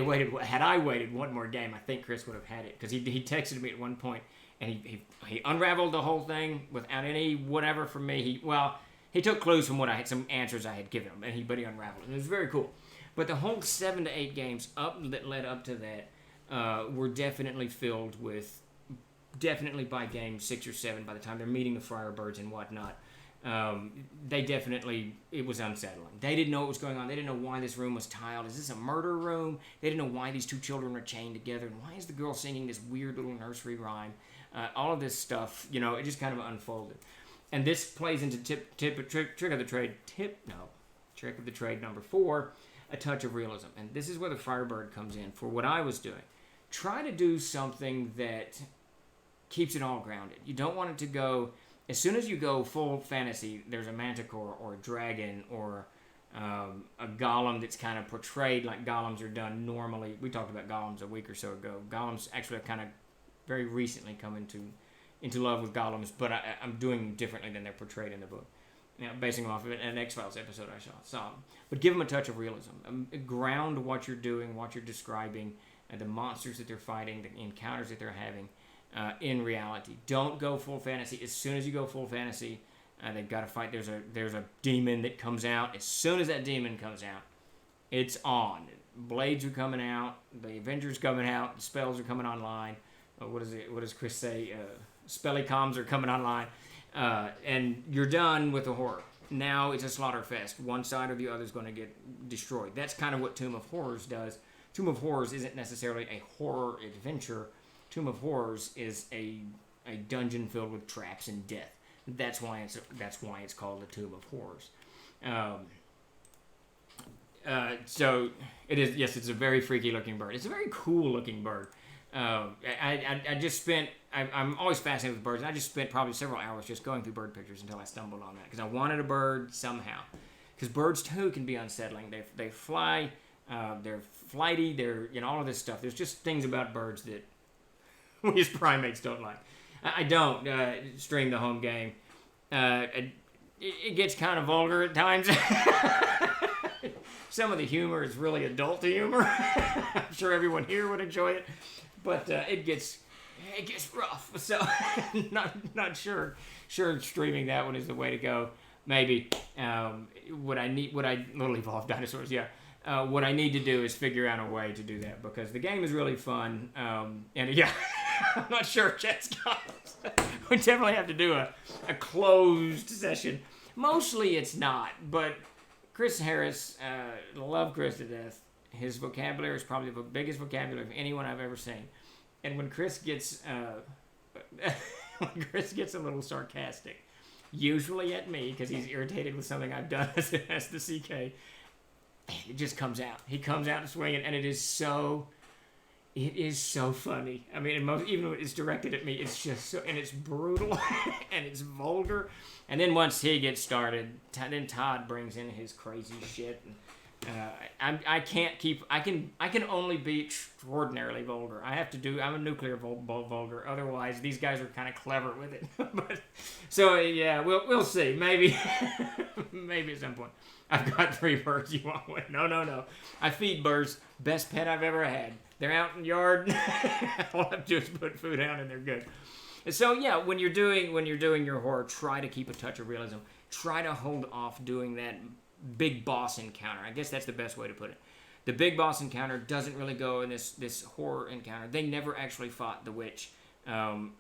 Speaker 1: I waited one more game, I think Chris would have had it. Because he texted me at one point, and he unraveled the whole thing without any whatever from me. He took clues from some answers I had given him, but he unraveled it. And it was very cool. But the whole 7 to 8 games that led up to that, were definitely filled with, definitely by game 6 or 7, by the time they're meeting the Friarbirds and whatnot, it was unsettling. They didn't know what was going on. They didn't know why this room was tiled. Is this a murder room? They didn't know why these two children were chained together, and why is the girl singing this weird little nursery rhyme? All of this stuff, it just kind of unfolded. And this plays into trick of the trade number 4, a touch of realism. And this is where the Firebird comes in for what I was doing. Try to do something that keeps it all grounded. You don't want it to go, as soon as you go full fantasy, there's a manticore or a dragon or a golem that's kind of portrayed like golems are done normally. We talked about golems a week or so ago. Golems actually have kind of very recently come into love with golems, but I'm doing them differently than they're portrayed in the book. Basing them off of an X-Files episode I saw. But give them a touch of realism. Ground what you're doing, what you're describing, the monsters that they're fighting, the encounters that they're having in reality. Don't go full fantasy. As soon as you go full fantasy, they've got to fight. There's a demon that comes out. As soon as that demon comes out, it's on. Blades are coming out. The Avengers coming out. The spells are coming online. What does Chris say? 𝐓𝐫𝐤𝐜𝐿 are coming online. And you're done with the horror. Now it's a slaughter fest. One side or the other is going to get destroyed. That's kind of what Tomb of Horrors does. Tomb of Horrors isn't necessarily a horror adventure. Tomb of Horrors is a dungeon filled with traps and death. That's why it's called the Tomb of Horrors. So it is. Yes, it's a very freaky looking bird. It's a very cool looking bird. I'm always fascinated with birds. And I just spent probably several hours just going through bird pictures until I stumbled on that because I wanted a bird somehow. Because birds too can be unsettling. They fly. They're flighty. They're all of this stuff. There's just things about birds that we as primates don't like. I don't stream the home game. It gets kind of vulgar at times. Some of the humor is really adult humor. I'm sure everyone here would enjoy it, but it gets rough. So not sure streaming that one is the way to go. Maybe Little Evolved Dinosaurs. Yeah. What I need to do is figure out a way to do that because the game is really fun. And yeah, I'm not sure chat's got it. We definitely have to do a closed session. Mostly it's not, but Chris Harris, love Chris to death. His vocabulary is probably the biggest vocabulary of anyone I've ever seen. And when Chris gets a little sarcastic, usually at me because he's irritated with something I've done as the CK, it just comes out. He comes out swinging, and it is so funny. I mean, even when it's directed at me, it's just so, and it's brutal, and it's vulgar. And then once he gets started, then Todd brings in his crazy shit. And, I can only be extraordinarily vulgar. I'm a nuclear vulgar. Otherwise, these guys are kind of clever with it. But so yeah, we'll see. Maybe at some point. I've got 3 birds. You want one? No. I feed birds. Best pet I've ever had. They're out in the yard. All I have to do is put food out, and they're good. So yeah, when you're doing your horror, try to keep a touch of realism. Try to hold off doing that big boss encounter. I guess that's the best way to put it. The big boss encounter doesn't really go in this horror encounter. They never actually fought the witch.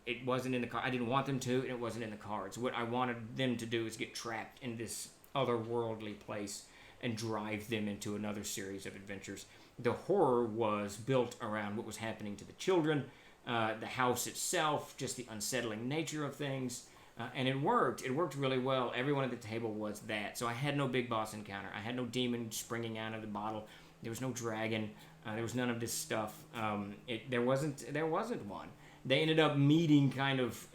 Speaker 1: It wasn't in the car. I didn't want them to, and it wasn't in the cards. What I wanted them to do is get trapped in this otherworldly place and drive them into another series of adventures. The horror was built around what was happening to the children, the house itself, just the unsettling nature of things, and it worked. It worked really well. Everyone at the table was that. So I had no big boss encounter. I had no demon springing out of the bottle. There was no dragon. There was none of this stuff. There wasn't one. They ended up meeting kind of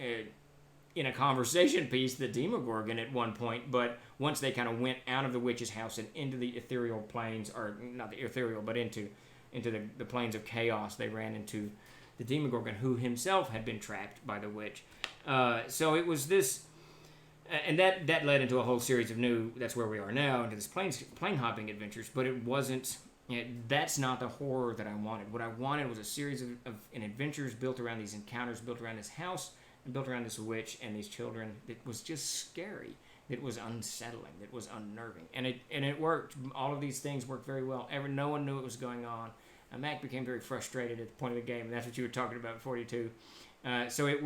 Speaker 1: in a conversation piece, the Demogorgon at one point, but once they kind of went out of the witch's house and into the ethereal planes, or not the ethereal, but into the planes of chaos, they ran into the Demogorgon, who himself had been trapped by the witch. So it was this, and that led into a whole series of that's where we are now, into this plane hopping adventures, but it wasn't, that's not the horror that I wanted. What I wanted was a series of adventures built around these encounters, built around this house, and built around this witch and these children. It was just scary. It was unsettling. It was unnerving. And it worked. All of these things worked very well. No one knew what was going on. Mac became very frustrated at the point of the game, and that's what you were talking about before you too. So it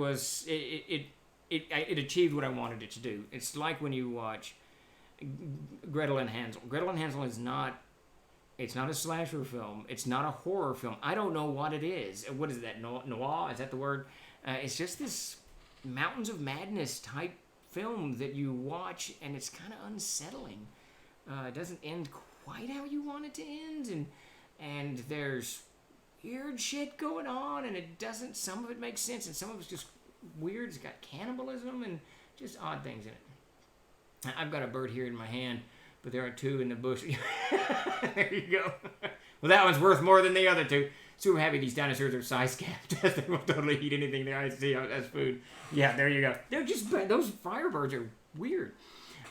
Speaker 1: achieved what I wanted it to do. It's like when you watch Gretel and Hansel. Gretel and Hansel is not, it's not a slasher film. It's not a horror film. I don't know what it is. What is that? Noir? Is that the word? It's just this Mountains of Madness type film that you watch, and it's kind of unsettling. It doesn't end quite how you want it to end, and there's weird shit going on, and some of it makes sense, and some of it's just weird. It's got cannibalism and just odd things in it. I've got a bird here in my hand, but there are two in the bush. There you go. Well, that one's worth more than the other two. Super happy these dinosaurs are size-capped. They will totally eat anything their eyes see as food. Yeah, there you go. They're just, those firebirds are weird.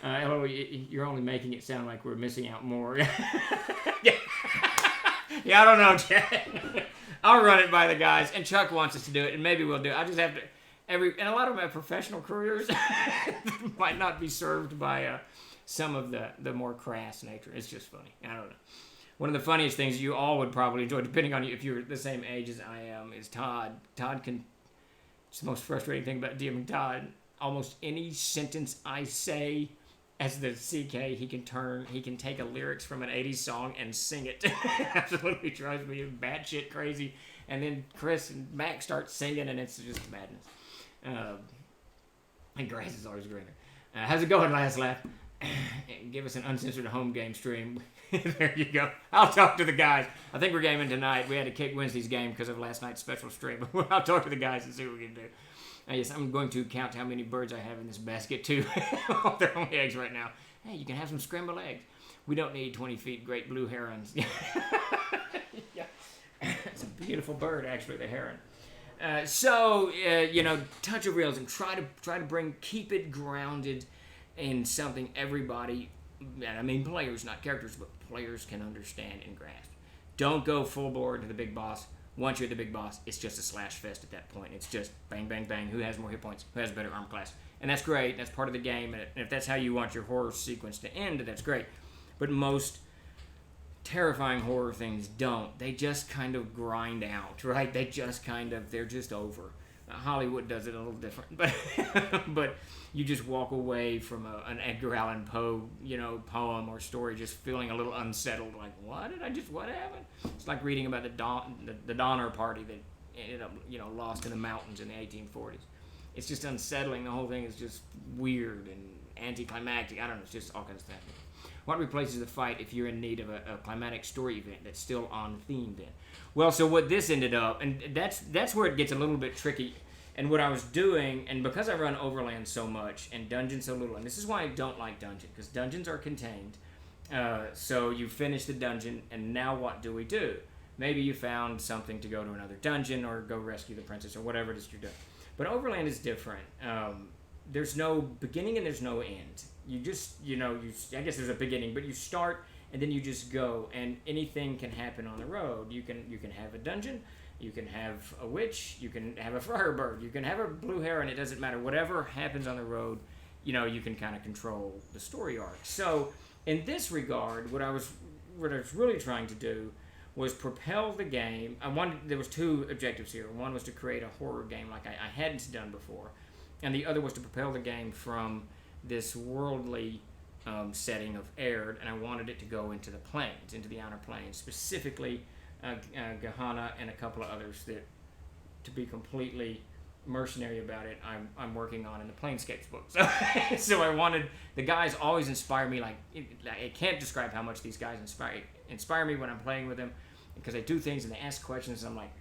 Speaker 1: You're only making it sound like we're missing out more. Yeah, I don't know, Chad. I'll run it by the guys, and Chuck wants us to do it, and maybe we'll do it. I just have to, and a lot of my professional careers might not be served by some of the more crass nature. It's just funny. I don't know. One of the funniest things you all would probably enjoy, depending on you, if you're the same age as I am, is Todd. It's the most frustrating thing about DMing Todd. Almost any sentence I say as the CK, he can take a lyrics from an 80s song and sing it. Absolutely drives me batshit crazy. And then Chris and Mac start singing, and it's just madness. And grass is always greener. How's it going, Last Laugh? Give us an uncensored home game stream. There you go. I'll talk to the guys. I think we're gaming tonight. We had to kick Wednesday's game because of last night's special stream. But I'll talk to the guys and see what we can do. Yes, I'm going to count how many birds I have in this basket, too. They're only eggs right now. Hey, you can have some scrambled eggs. We don't need 20 feet great blue herons. Yeah. It's a beautiful bird, actually, the heron. Touch of realism. Try to keep it grounded in something everybody, and I mean players, not characters, but players can understand and grasp. Don't go full board to the big boss. Once you're the big boss, it's just a slash fest at that point. It's just bang, bang, bang. Who has more hit points? Who has a better arm class? And that's great. That's part of the game. And if that's how you want your horror sequence to end, that's great. But most terrifying horror things don't. They just kind of grind out, right? They're just over. Hollywood does it a little different, but you just walk away from an Edgar Allan Poe, poem or story, just feeling a little unsettled. Like, what happened? It's like reading about the Donner Party that ended up, lost in the mountains in the 1840s. It's just unsettling. The whole thing is just weird and anticlimactic. I don't know. It's just all kinds of stuff. What replaces the fight if you're in need of a climatic story event that's still on theme then? Well, so what this ended up, and that's where it gets a little bit tricky. And what I was doing, and because I run Overland so much and Dungeon so little, and this is why I don't like Dungeon, because Dungeons are contained. So you finish the dungeon, and now what do we do? Maybe you found something to go to another dungeon or go rescue the princess or whatever it is you're doing. But Overland is different. There's no beginning and there's no end. You just, I guess there's a beginning, but you start and then you just go, and anything can happen on the road. You can have a dungeon, you can have a witch, you can have a firebird, you can have a blue heron. It doesn't matter. Whatever happens on the road, you can kind of control the story arc. So in this regard, what I was really trying to do was propel the game. There was two objectives here. One was to create a horror game like I hadn't done before, and the other was to propel the game from this worldly setting of Erd, and I wanted it to go into the plains, into the outer plains, specifically 𝐓𝐫𝐚𝐝 and a couple of others that, to be completely mercenary about it, I'm working on in the Planescapes book. So I wanted, the guys always inspire me. I can't describe how much these guys inspire me when I'm playing with them, because they do things and they ask questions and I'm like,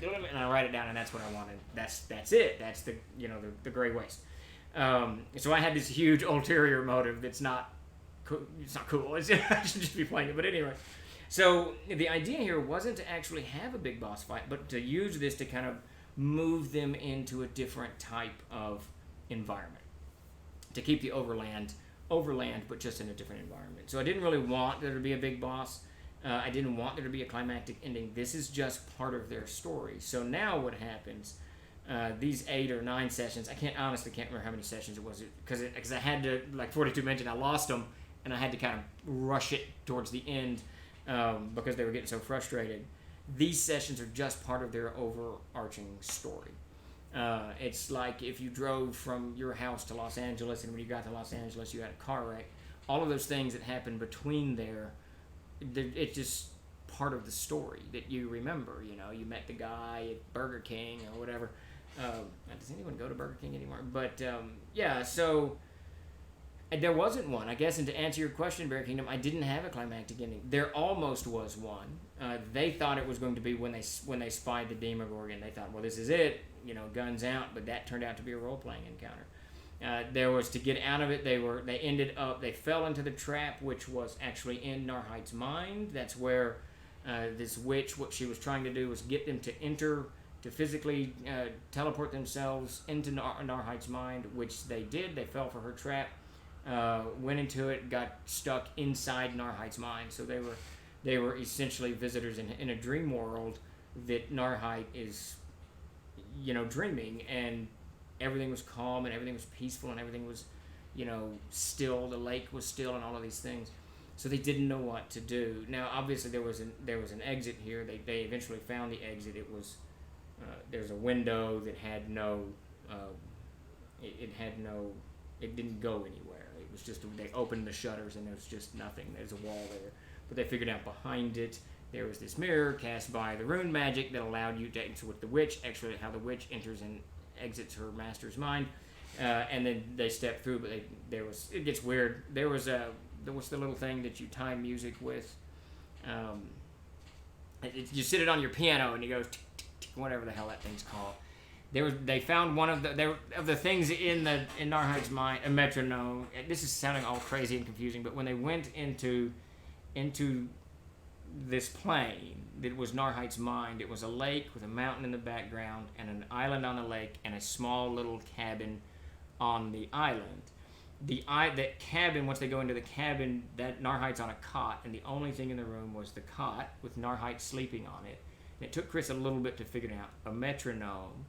Speaker 1: and I write it down, and that's what I wanted. That's it. That's the gray waste. So I had this huge ulterior motive that's not cool. It's not cool. I should just be playing it. But anyway, so the idea here wasn't to actually have a big boss fight, but to use this to kind of move them into a different type of environment, to keep the overland, but just in a different environment. So I didn't really want there to be a big boss. I didn't want there to be a climactic ending. This is just part of their story. So now what happens, these 8 or 9 sessions, I honestly can't remember how many sessions it was, because I had to, like 42 mentioned, I lost them, and I had to kind of rush it towards the end because they were getting so frustrated. These sessions are just part of their overarching story. It's like if you drove from your house to Los Angeles, and when you got to Los Angeles you had a car wreck. All of those things that happened between there, it's just part of the story that you remember. You met the guy at Burger King or whatever. Does anyone go to Burger King anymore? But yeah, so there wasn't one, I guess. And to answer your question, Bear Kingdom, I didn't have a climactic ending. There almost was one. They thought it was going to be when they spied the Demogorgon. They thought, well, this is it, guns out. But that turned out to be a role-playing encounter. There was, to get out of it, they fell into the trap, which was actually in 𝐓𝐫𝐚𝐝's mind. That's where this witch, what she was trying to do was get them to physically teleport themselves into 𝐓𝐽𝐻𝐼's mind, which they did. They fell for her trap. Went into it, got stuck inside 𝐓𝐽𝐻𝐼's mind. So they were essentially visitors in a dream world that 𝐓𝐽𝐻𝐼 is, dreaming, and everything was calm and everything was peaceful and everything was, still. The lake was still and all of these things. So they didn't know what to do. Now, obviously, there was an exit here. They eventually found the exit. It was there's a window that had no. It didn't go anywhere. It was just, they opened the shutters and there was just nothing. There's a wall there. But they figured out behind it there was this mirror cast by the rune magic that allowed you to enter with the witch, actually how the witch enters and exits her master's mind. And then they stepped through, but it gets weird. There was the little thing that you time music with. You sit it on your piano and you go tick, tick, tick, whatever the hell that thing's called. They found one of the things in 𝐓𝐽𝐻𝐼's mind, a metronome. This is sounding all crazy and confusing, but when they went into this plane that was 𝐓𝐽𝐻𝐼's mind, it was a lake with a mountain in the background and an island on the lake and a small little cabin on the island. That cabin, once they go into the cabin, that 𝐓𝐽𝐻𝐼's on a cot, and the only thing in the room was the cot with 𝐓𝐽𝐻𝐼 sleeping on it. And it took Chris a little bit to figure it out. A metronome.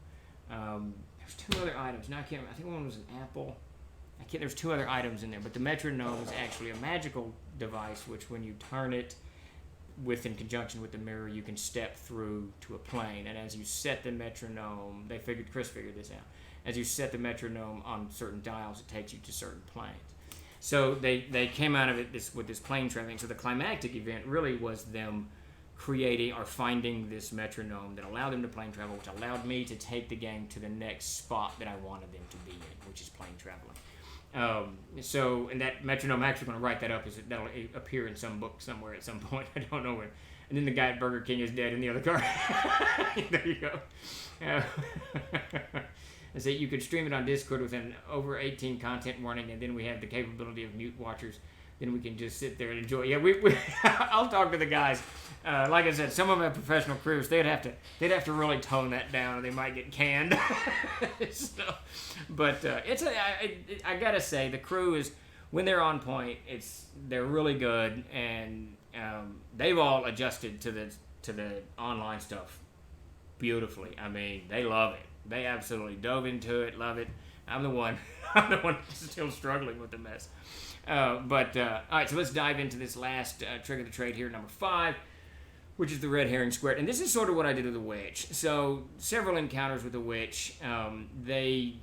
Speaker 1: There's 2 other items. Now I can't remember. I think one was an apple. There's 2 other items in there, but the metronome is actually a magical device, which when you turn it in conjunction with the mirror, you can step through to a plane. And as you set the metronome, Chris figured this out. As you set the metronome on certain dials, it takes you to certain planes. So they came out of it with this plane traveling. So the climactic event really was them creating or finding this metronome that allowed them to plane travel, which allowed me to take the game to the next spot that I wanted them to be in, which is plane traveling. And that metronome, I'm actually going to write that up, that'll appear in some book somewhere at some point. I don't know when. And then the guy at Burger King is dead in the other car. There you go. I say you could stream it on Discord with an over 18 content warning, and then we have the capability of mute watchers. Then we can just sit there and enjoy. Yeah, I'll talk to the guys. Like I said, some of them have professional careers. They'd have to really tone that down, or they might get canned. But I gotta say, the crew is, when they're on point, they're really good, and they've all adjusted to the online stuff beautifully. I mean, they love it. They absolutely dove into it, love it. I'm the one still struggling with the mess. All right, so let's dive into this last trick of the trade here, number 5. which is the red herring squared. And this is sort of what I did with the witch. So several encounters with the witch, they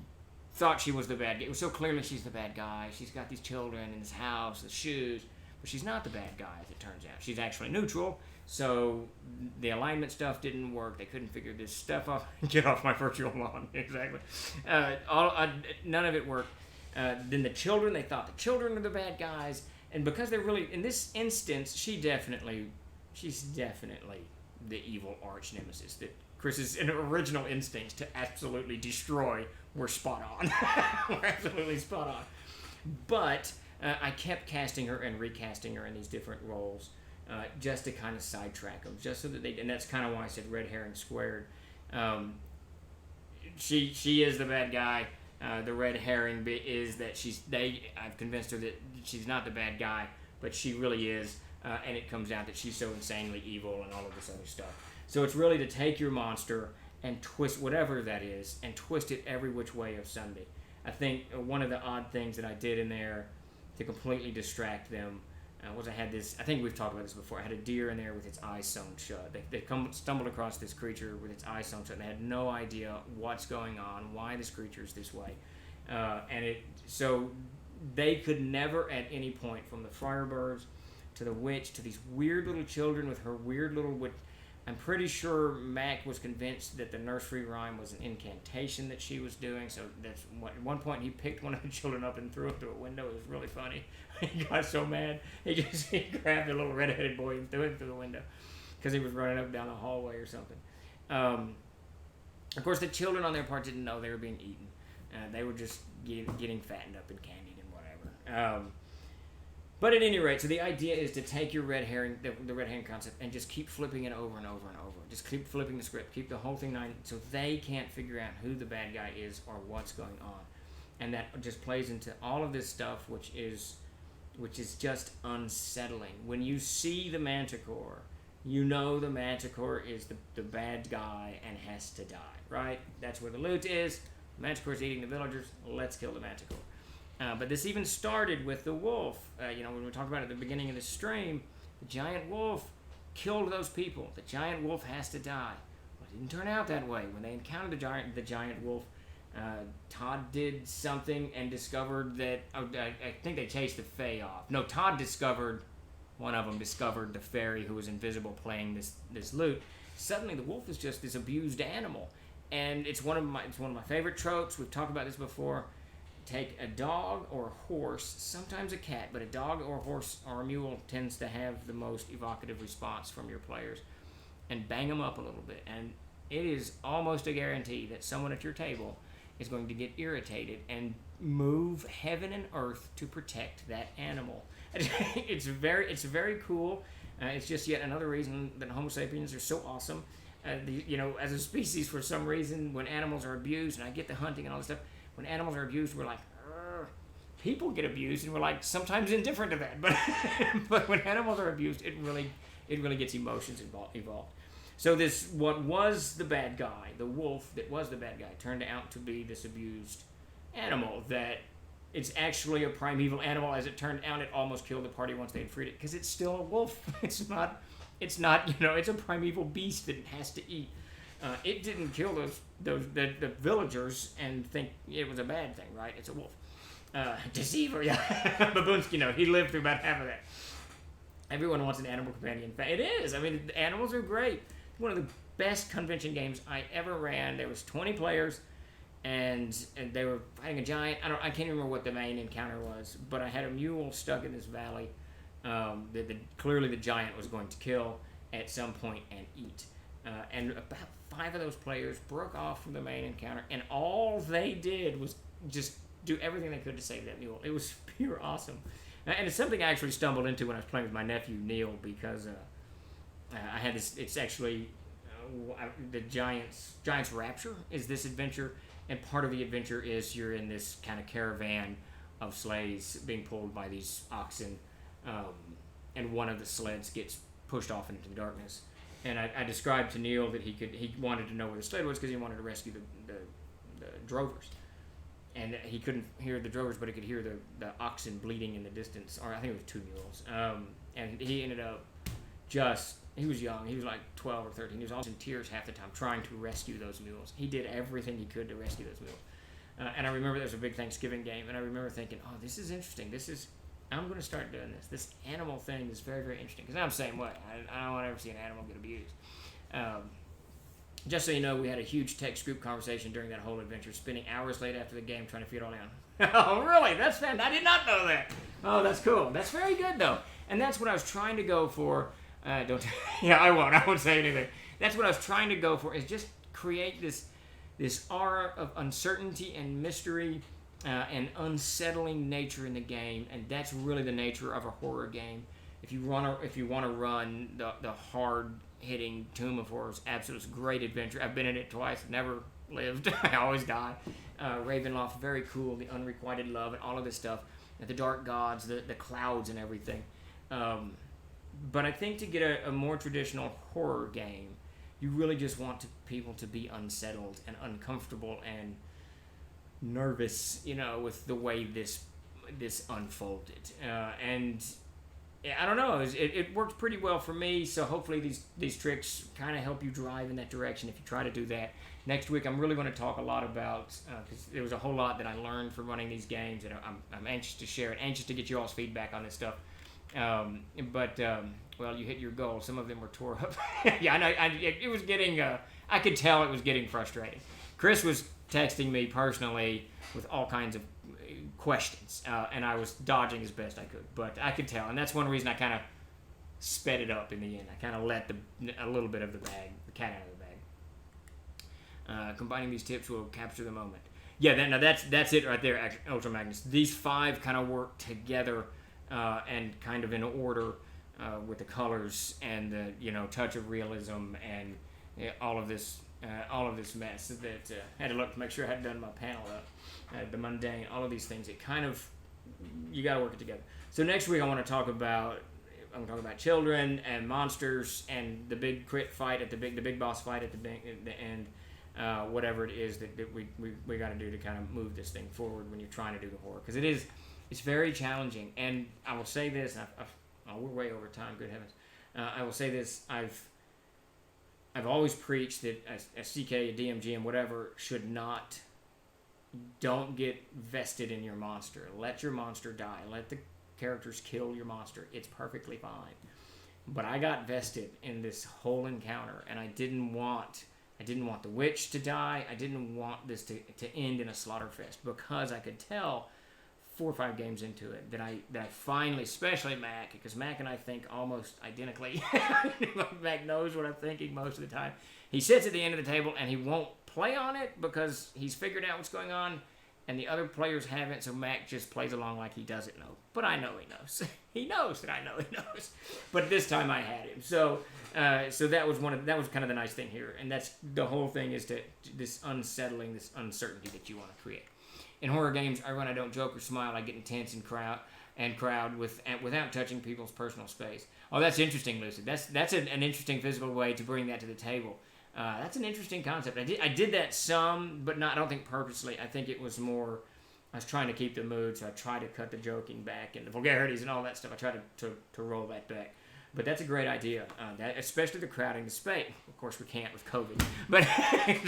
Speaker 1: thought she was the bad guy. It was so clearly she's the bad guy. She's got these children in this house, the shoes, but she's not the bad guy, as it turns out. She's actually neutral. So the alignment stuff didn't work. They couldn't figure this stuff off. Get off my virtual lawn. Exactly. None of it worked. Then the children, they thought the children were the bad guys. And because they're really, in this instance, she's definitely the evil arch nemesis that Chris's original instincts to absolutely destroy were spot on. Were absolutely spot on. But I kept casting her and recasting her in these different roles. Just to kind of sidetrack them, just so that and that's kind of why I said red herring squared. She is the bad guy. The red herring is that I've convinced her that she's not the bad guy, but she really is, and it comes out that she's so insanely evil and all of this other stuff. So it's really to take your monster and twist whatever that is, and twist it every which way of Sunday. I think one of the odd things that I did in there to completely distract them was I had this, I think we've talked about this before, I had a deer in there with its eyes sewn shut. They stumbled across this creature with its eyes sewn shut, and they had no idea what's going on, why this creature is this way. So they could never at any point, from the Friarbirds to the witch to these weird little children with her weird little witch. I'm pretty sure Mac was convinced that the nursery rhyme was an incantation that she was doing. So that's what, at one point he picked one of the children up and threw it through a window. It was really funny. He got so mad. He grabbed a little redheaded boy and threw him through the window because he was running up down the hallway or something. Of course, the children on their part didn't know they were being eaten. They were just getting fattened up and candied and whatever. But at any rate, so the idea is to take your red herring, the red herring concept, and just keep flipping it over and over and over. Just keep flipping the script, keep the whole thing so they can't figure out who the bad guy is or what's going on. And that just plays into all of this stuff, which is just unsettling. When you see the Manticore, you know the Manticore is the bad guy and has to die, right? That's where the loot is. The Manticore's eating the villagers. Let's kill the Manticore. But this even started with the wolf. When we talked about it at the beginning of the stream, the giant wolf killed those people. The giant wolf has to die. Well, it didn't turn out that way. When they encountered the giant wolf, Todd did something and discovered that. I think they chased the Fae off. No, one of them discovered the fairy who was invisible playing this lute. Suddenly, the wolf is just this abused animal, and it's one of my favorite tropes. We've talked about this before. Take a dog or a horse, sometimes a cat, but a dog or a horse or a mule tends to have the most evocative response from your players, and bang them up a little bit. And it is almost a guarantee that someone at your table is going to get irritated and move heaven and earth to protect that animal. It's very cool. It's just yet another reason that Homo sapiens are so awesome. As a species, for some reason, when animals are abused, and I get the hunting and all this stuff, when animals are abused, we're like, "Arr." People get abused, and we're like sometimes indifferent to that. But when animals are abused, it really gets emotions involved. So what was the bad guy, the wolf that was the bad guy, turned out to be this abused animal that it's actually a primeval animal. As it turned out, it almost killed the party once they had freed it because it's still a wolf. It's not. It's a primeval beast that it has to eat. It didn't kill the villagers and think it was a bad thing, right? It's a wolf. Deceiver, yeah. Babunsky, he lived through about half of that. Everyone wants an animal companion. It is. I mean, the animals are great. One of the best convention games I ever ran. There was 20 players, and they were fighting a giant. I can't remember what the main encounter was, but I had a mule stuck in this valley that clearly the giant was going to kill at some point and eat. And about 5 of those players broke off from the main encounter, and all they did was just do everything they could to save that mule. It was pure awesome. And it's something I actually stumbled into when I was playing with my nephew, Neil, because I had this, it's actually the Giant's Rapture is this adventure, and part of the adventure is you're in this kind of caravan of sleighs being pulled by these oxen, and one of the sleds gets pushed off into the darkness. And I described to Neil that he wanted to know where the sled was because he wanted to rescue the drovers. And he couldn't hear the drovers, but he could hear the oxen bleeding in the distance. Or I think it was 2 mules. And he ended up he was young. He was like 12 or 13. He was almost in tears half the time trying to rescue those mules. He did everything he could to rescue those mules. And I remember there was a big Thanksgiving game, and I remember thinking, oh, this is interesting. I'm going to start doing this. This animal thing is very, very interesting. Because I'm the same way. I don't want to ever see an animal get abused. Just so you know, we had a huge text group conversation during that whole adventure, spending hours late after the game trying to figure it all out. Oh, really? That's fantastic. I did not know that. Oh, that's cool. That's very good, though. And that's what I was trying to go for. Yeah, I won't say anything. That's what I was trying to go for, is just create this aura of uncertainty and mystery and unsettling nature in the game. And that's really the nature of a horror game. If you want to run the hard-hitting Tomb of Horrors, absolutely great adventure. I've been in it twice, never lived. I always die. Ravenloft, very cool. The Unrequited Love and all of this stuff. And the Dark Gods, the clouds and everything. But I think to get a more traditional horror game, you really just want people to be unsettled and uncomfortable and nervous, with the way this unfolded. And I don't know, it worked pretty well for me, so hopefully these tricks kind of help you drive in that direction if you try to do that. Next week, I'm really going to talk a lot about, because there was a whole lot that I learned from running these games, and I'm anxious to share it, anxious to get you all's feedback on this stuff. Well, you hit your goal. Some of them were tore up. Yeah, I know. It was getting, I could tell it was getting frustrating. Chris was texting me personally with all kinds of questions, and I was dodging as best I could, but I could tell, and that's one reason I kind of sped it up in the end. I kind of let a little bit of the cat out of the bag. Combining these tips will capture the moment. Yeah, that's it right there, Ultra Magnus. These 5 kind of work together and kind of in order with the colors and the touch of realism and all of this mess that I had to look to make sure I had done my panel up. The mundane, all of these things. It kind of, you got to work it together. So next week I'm going to talk about children and monsters and the big crit fight at the big boss fight at the end. Whatever it is that we got to do to kind of move this thing forward when you're trying to do the horror, because it's very challenging. And I will say this, we're way over time, good heavens. I will say this, I've always preached that a CK, a DMG, and whatever don't get vested in your monster. Let your monster die. Let the characters kill your monster. It's perfectly fine. But I got vested in this whole encounter, and I didn't want the witch to die. I didn't want this to end in a slaughterfest, because I could tell 4 or 5 games into it that I finally, especially Mac, because Mac and I think almost identically. Mac knows what I'm thinking most of the time. He sits at the end of the table and he won't play on it because he's figured out what's going on, and the other players haven't, so Mac just plays along like he doesn't know. But I know he knows. He knows that I know he knows. But this time I had him. So that was kind of the nice thing here, and that's the whole thing, is this unsettling, this uncertainty that you want to create. In horror games, I run, I don't joke or smile. I get intense and crowd without touching people's personal space. Oh, that's interesting, Lucid. That's an interesting physical way to bring that to the table. That's an interesting concept. I did that some, but not. I don't think purposely. I think it was more, I was trying to keep the mood, so I tried to cut the joking back and the vulgarities and all that stuff. I tried to roll that back. But that's a great idea, especially the crowding the space. Of course, we can't with COVID, but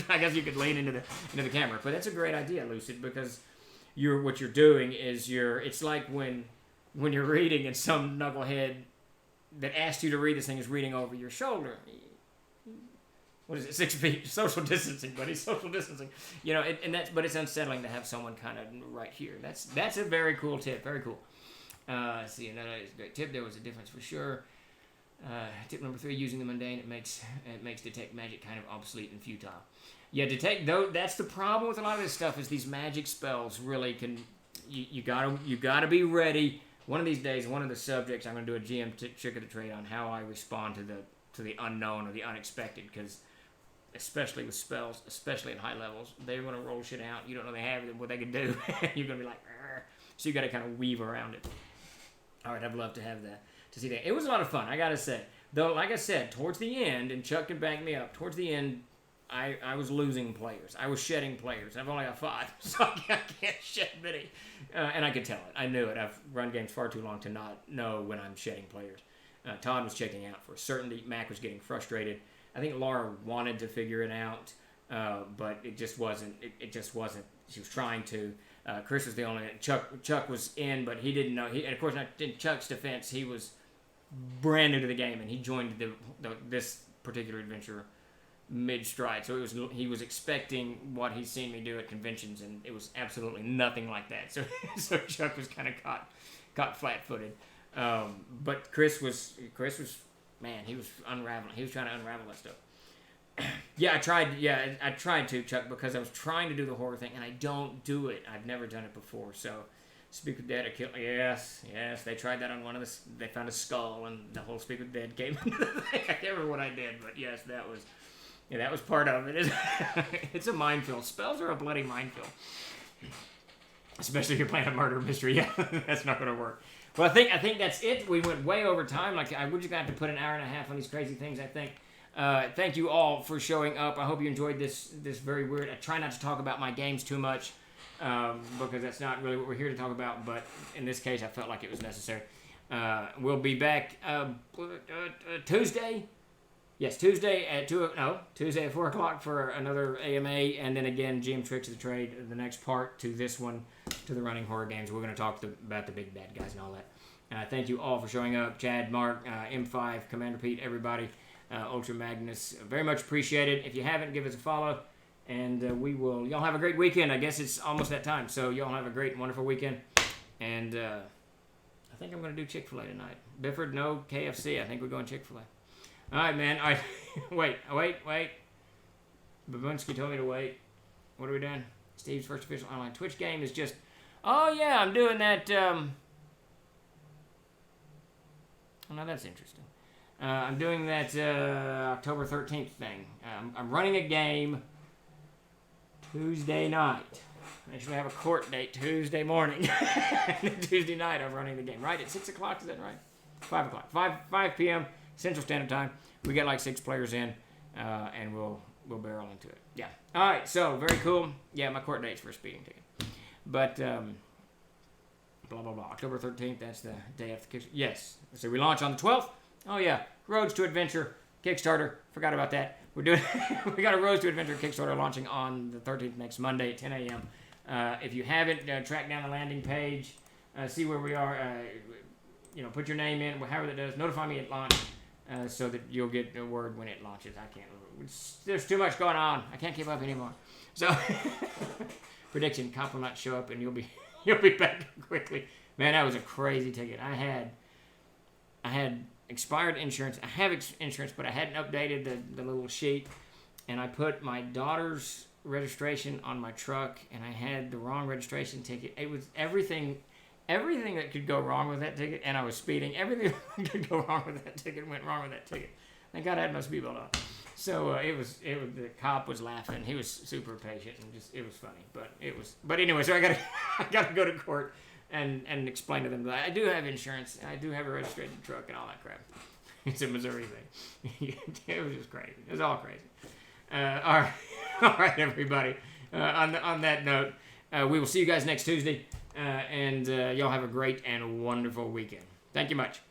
Speaker 1: I guess you could lean into the camera. But that's a great idea, Lucid, because what you're doing is it's like when you're reading and some knucklehead that asked you to read this thing is reading over your shoulder. What is it? 6 feet social distancing, buddy. Social distancing. But it's unsettling to have someone kind of right here. That's a very cool tip. Very cool. See, another great tip. There was a difference for sure. Tip number 3: using the mundane. It makes detect magic kind of obsolete and futile. Yeah, detect though. That's the problem with a lot of this stuff, is these magic spells really can. You gotta be ready. One of these days, one of the subjects, I'm gonna do a GM trick of the trade on how I respond to the unknown or the unexpected, because especially with spells, especially at high levels, they're gonna roll shit out. You don't know they have it, what they can do. You're gonna be like, "Arr." So you gotta kind of weave around it. All right, I'd love to have that. To see that. It was a lot of fun, I gotta say. Though, like I said, towards the end, and Chuck can back me up, towards the end, I was losing players. I was shedding players. I've only got 5, so I can't shed many. And I could tell it. I knew it. I've run games far too long to not know when I'm shedding players. Todd was checking out for certainty. Mac was getting frustrated. I think Laura wanted to figure it out, but it just wasn't. It just wasn't. She was trying to. Chris was the only. Chuck was in, but he didn't know. And of course, in Chuck's defense, he was brand new to the game, and he joined this particular adventure mid-stride. So he was expecting what he's seen me do at conventions, and it was absolutely nothing like that. So Chuck was kind of caught flat-footed. But Chris was man, he was unraveling. He was trying to unravel that stuff. I tried to, Chuck, because I was trying to do the horror thing, and I don't do it. I've never done it before. So, Speak with Dead, yes, they tried that on one of the. They found a skull, and the whole Speak with Dead came into the thing. I can't remember what I did, but yes, that was part of it. It's a minefield. Spells are a bloody minefield, especially if you're playing a murder mystery. Yeah, that's not going to work. Well, I think that's it. We went way over time. Like we're just going to have to put an hour and a half on these crazy things, I think. Thank you all for showing up. I hope you enjoyed this very weird. I try not to talk about my games too much because that's not really what we're here to talk about. But in this case, I felt like it was necessary. We'll be back Tuesday. Yes, Tuesday at 4 o'clock for another AMA, and then again, GM Tricks of the Trade, the next part to this one, to the running horror games. We're going to talk about the big bad guys and all that. Thank you all for showing up. Chad, Mark, M5, Commander Pete, everybody, Ultra Magnus, very much appreciated. If you haven't, give us a follow, and y'all have a great weekend. I guess it's almost that time, so y'all have a great, wonderful weekend, and I think I'm going to do Chick-fil-A tonight. Bifford, no KFC. I think we're going Chick-fil-A. All right, man. All right. Wait. Babunski told me to wait. What are we doing? Steve's first official online Twitch game is just... Oh, yeah, I'm doing that... Oh, no, that's interesting. I'm doing that October 13th thing. I'm running a game Tuesday night. I actually have a court date Tuesday morning. Tuesday night, I'm running the game. Right at 6 o'clock, is that right? 5 o'clock. 5 p.m. Central Standard Time. We get like 6 players in, and we'll barrel into it. Yeah. All right. So very cool. Yeah, my court date's for a speeding ticket. But blah blah blah. October 13th. That's the day after the Kickstarter. Yes. So we launch on the 12th. Oh yeah. Roads to Adventure Kickstarter. Forgot about that. We got a Roads to Adventure Kickstarter launching on the 13th next Monday at 10 a.m. If you haven't, track down the landing page. See where we are. Put your name in. However that does. Notify me at launch. So that you'll get a word when it launches. There's too much going on. I can't keep up anymore. So, prediction: Cop will not show up, and you'll be back quickly. Man, that was a crazy ticket. I had expired insurance. I have insurance, but I hadn't updated the little sheet, and I put my daughter's registration on my truck, and I had the wrong registration ticket. It was everything that could go wrong with that ticket, and I was speeding. Everything that could go wrong with that ticket went wrong with that ticket. Thank God I had my speedbelt on. So the cop was laughing. He was super patient, and it was funny. But anyway, so I gotta go to court and explain to them that I do have insurance. I do have a registered truck and all that crap. It's a Missouri thing. It was just crazy. It was all crazy. All right, everybody. On that note, we will see you guys next Tuesday. And y'all have a great and wonderful weekend. Thank you much.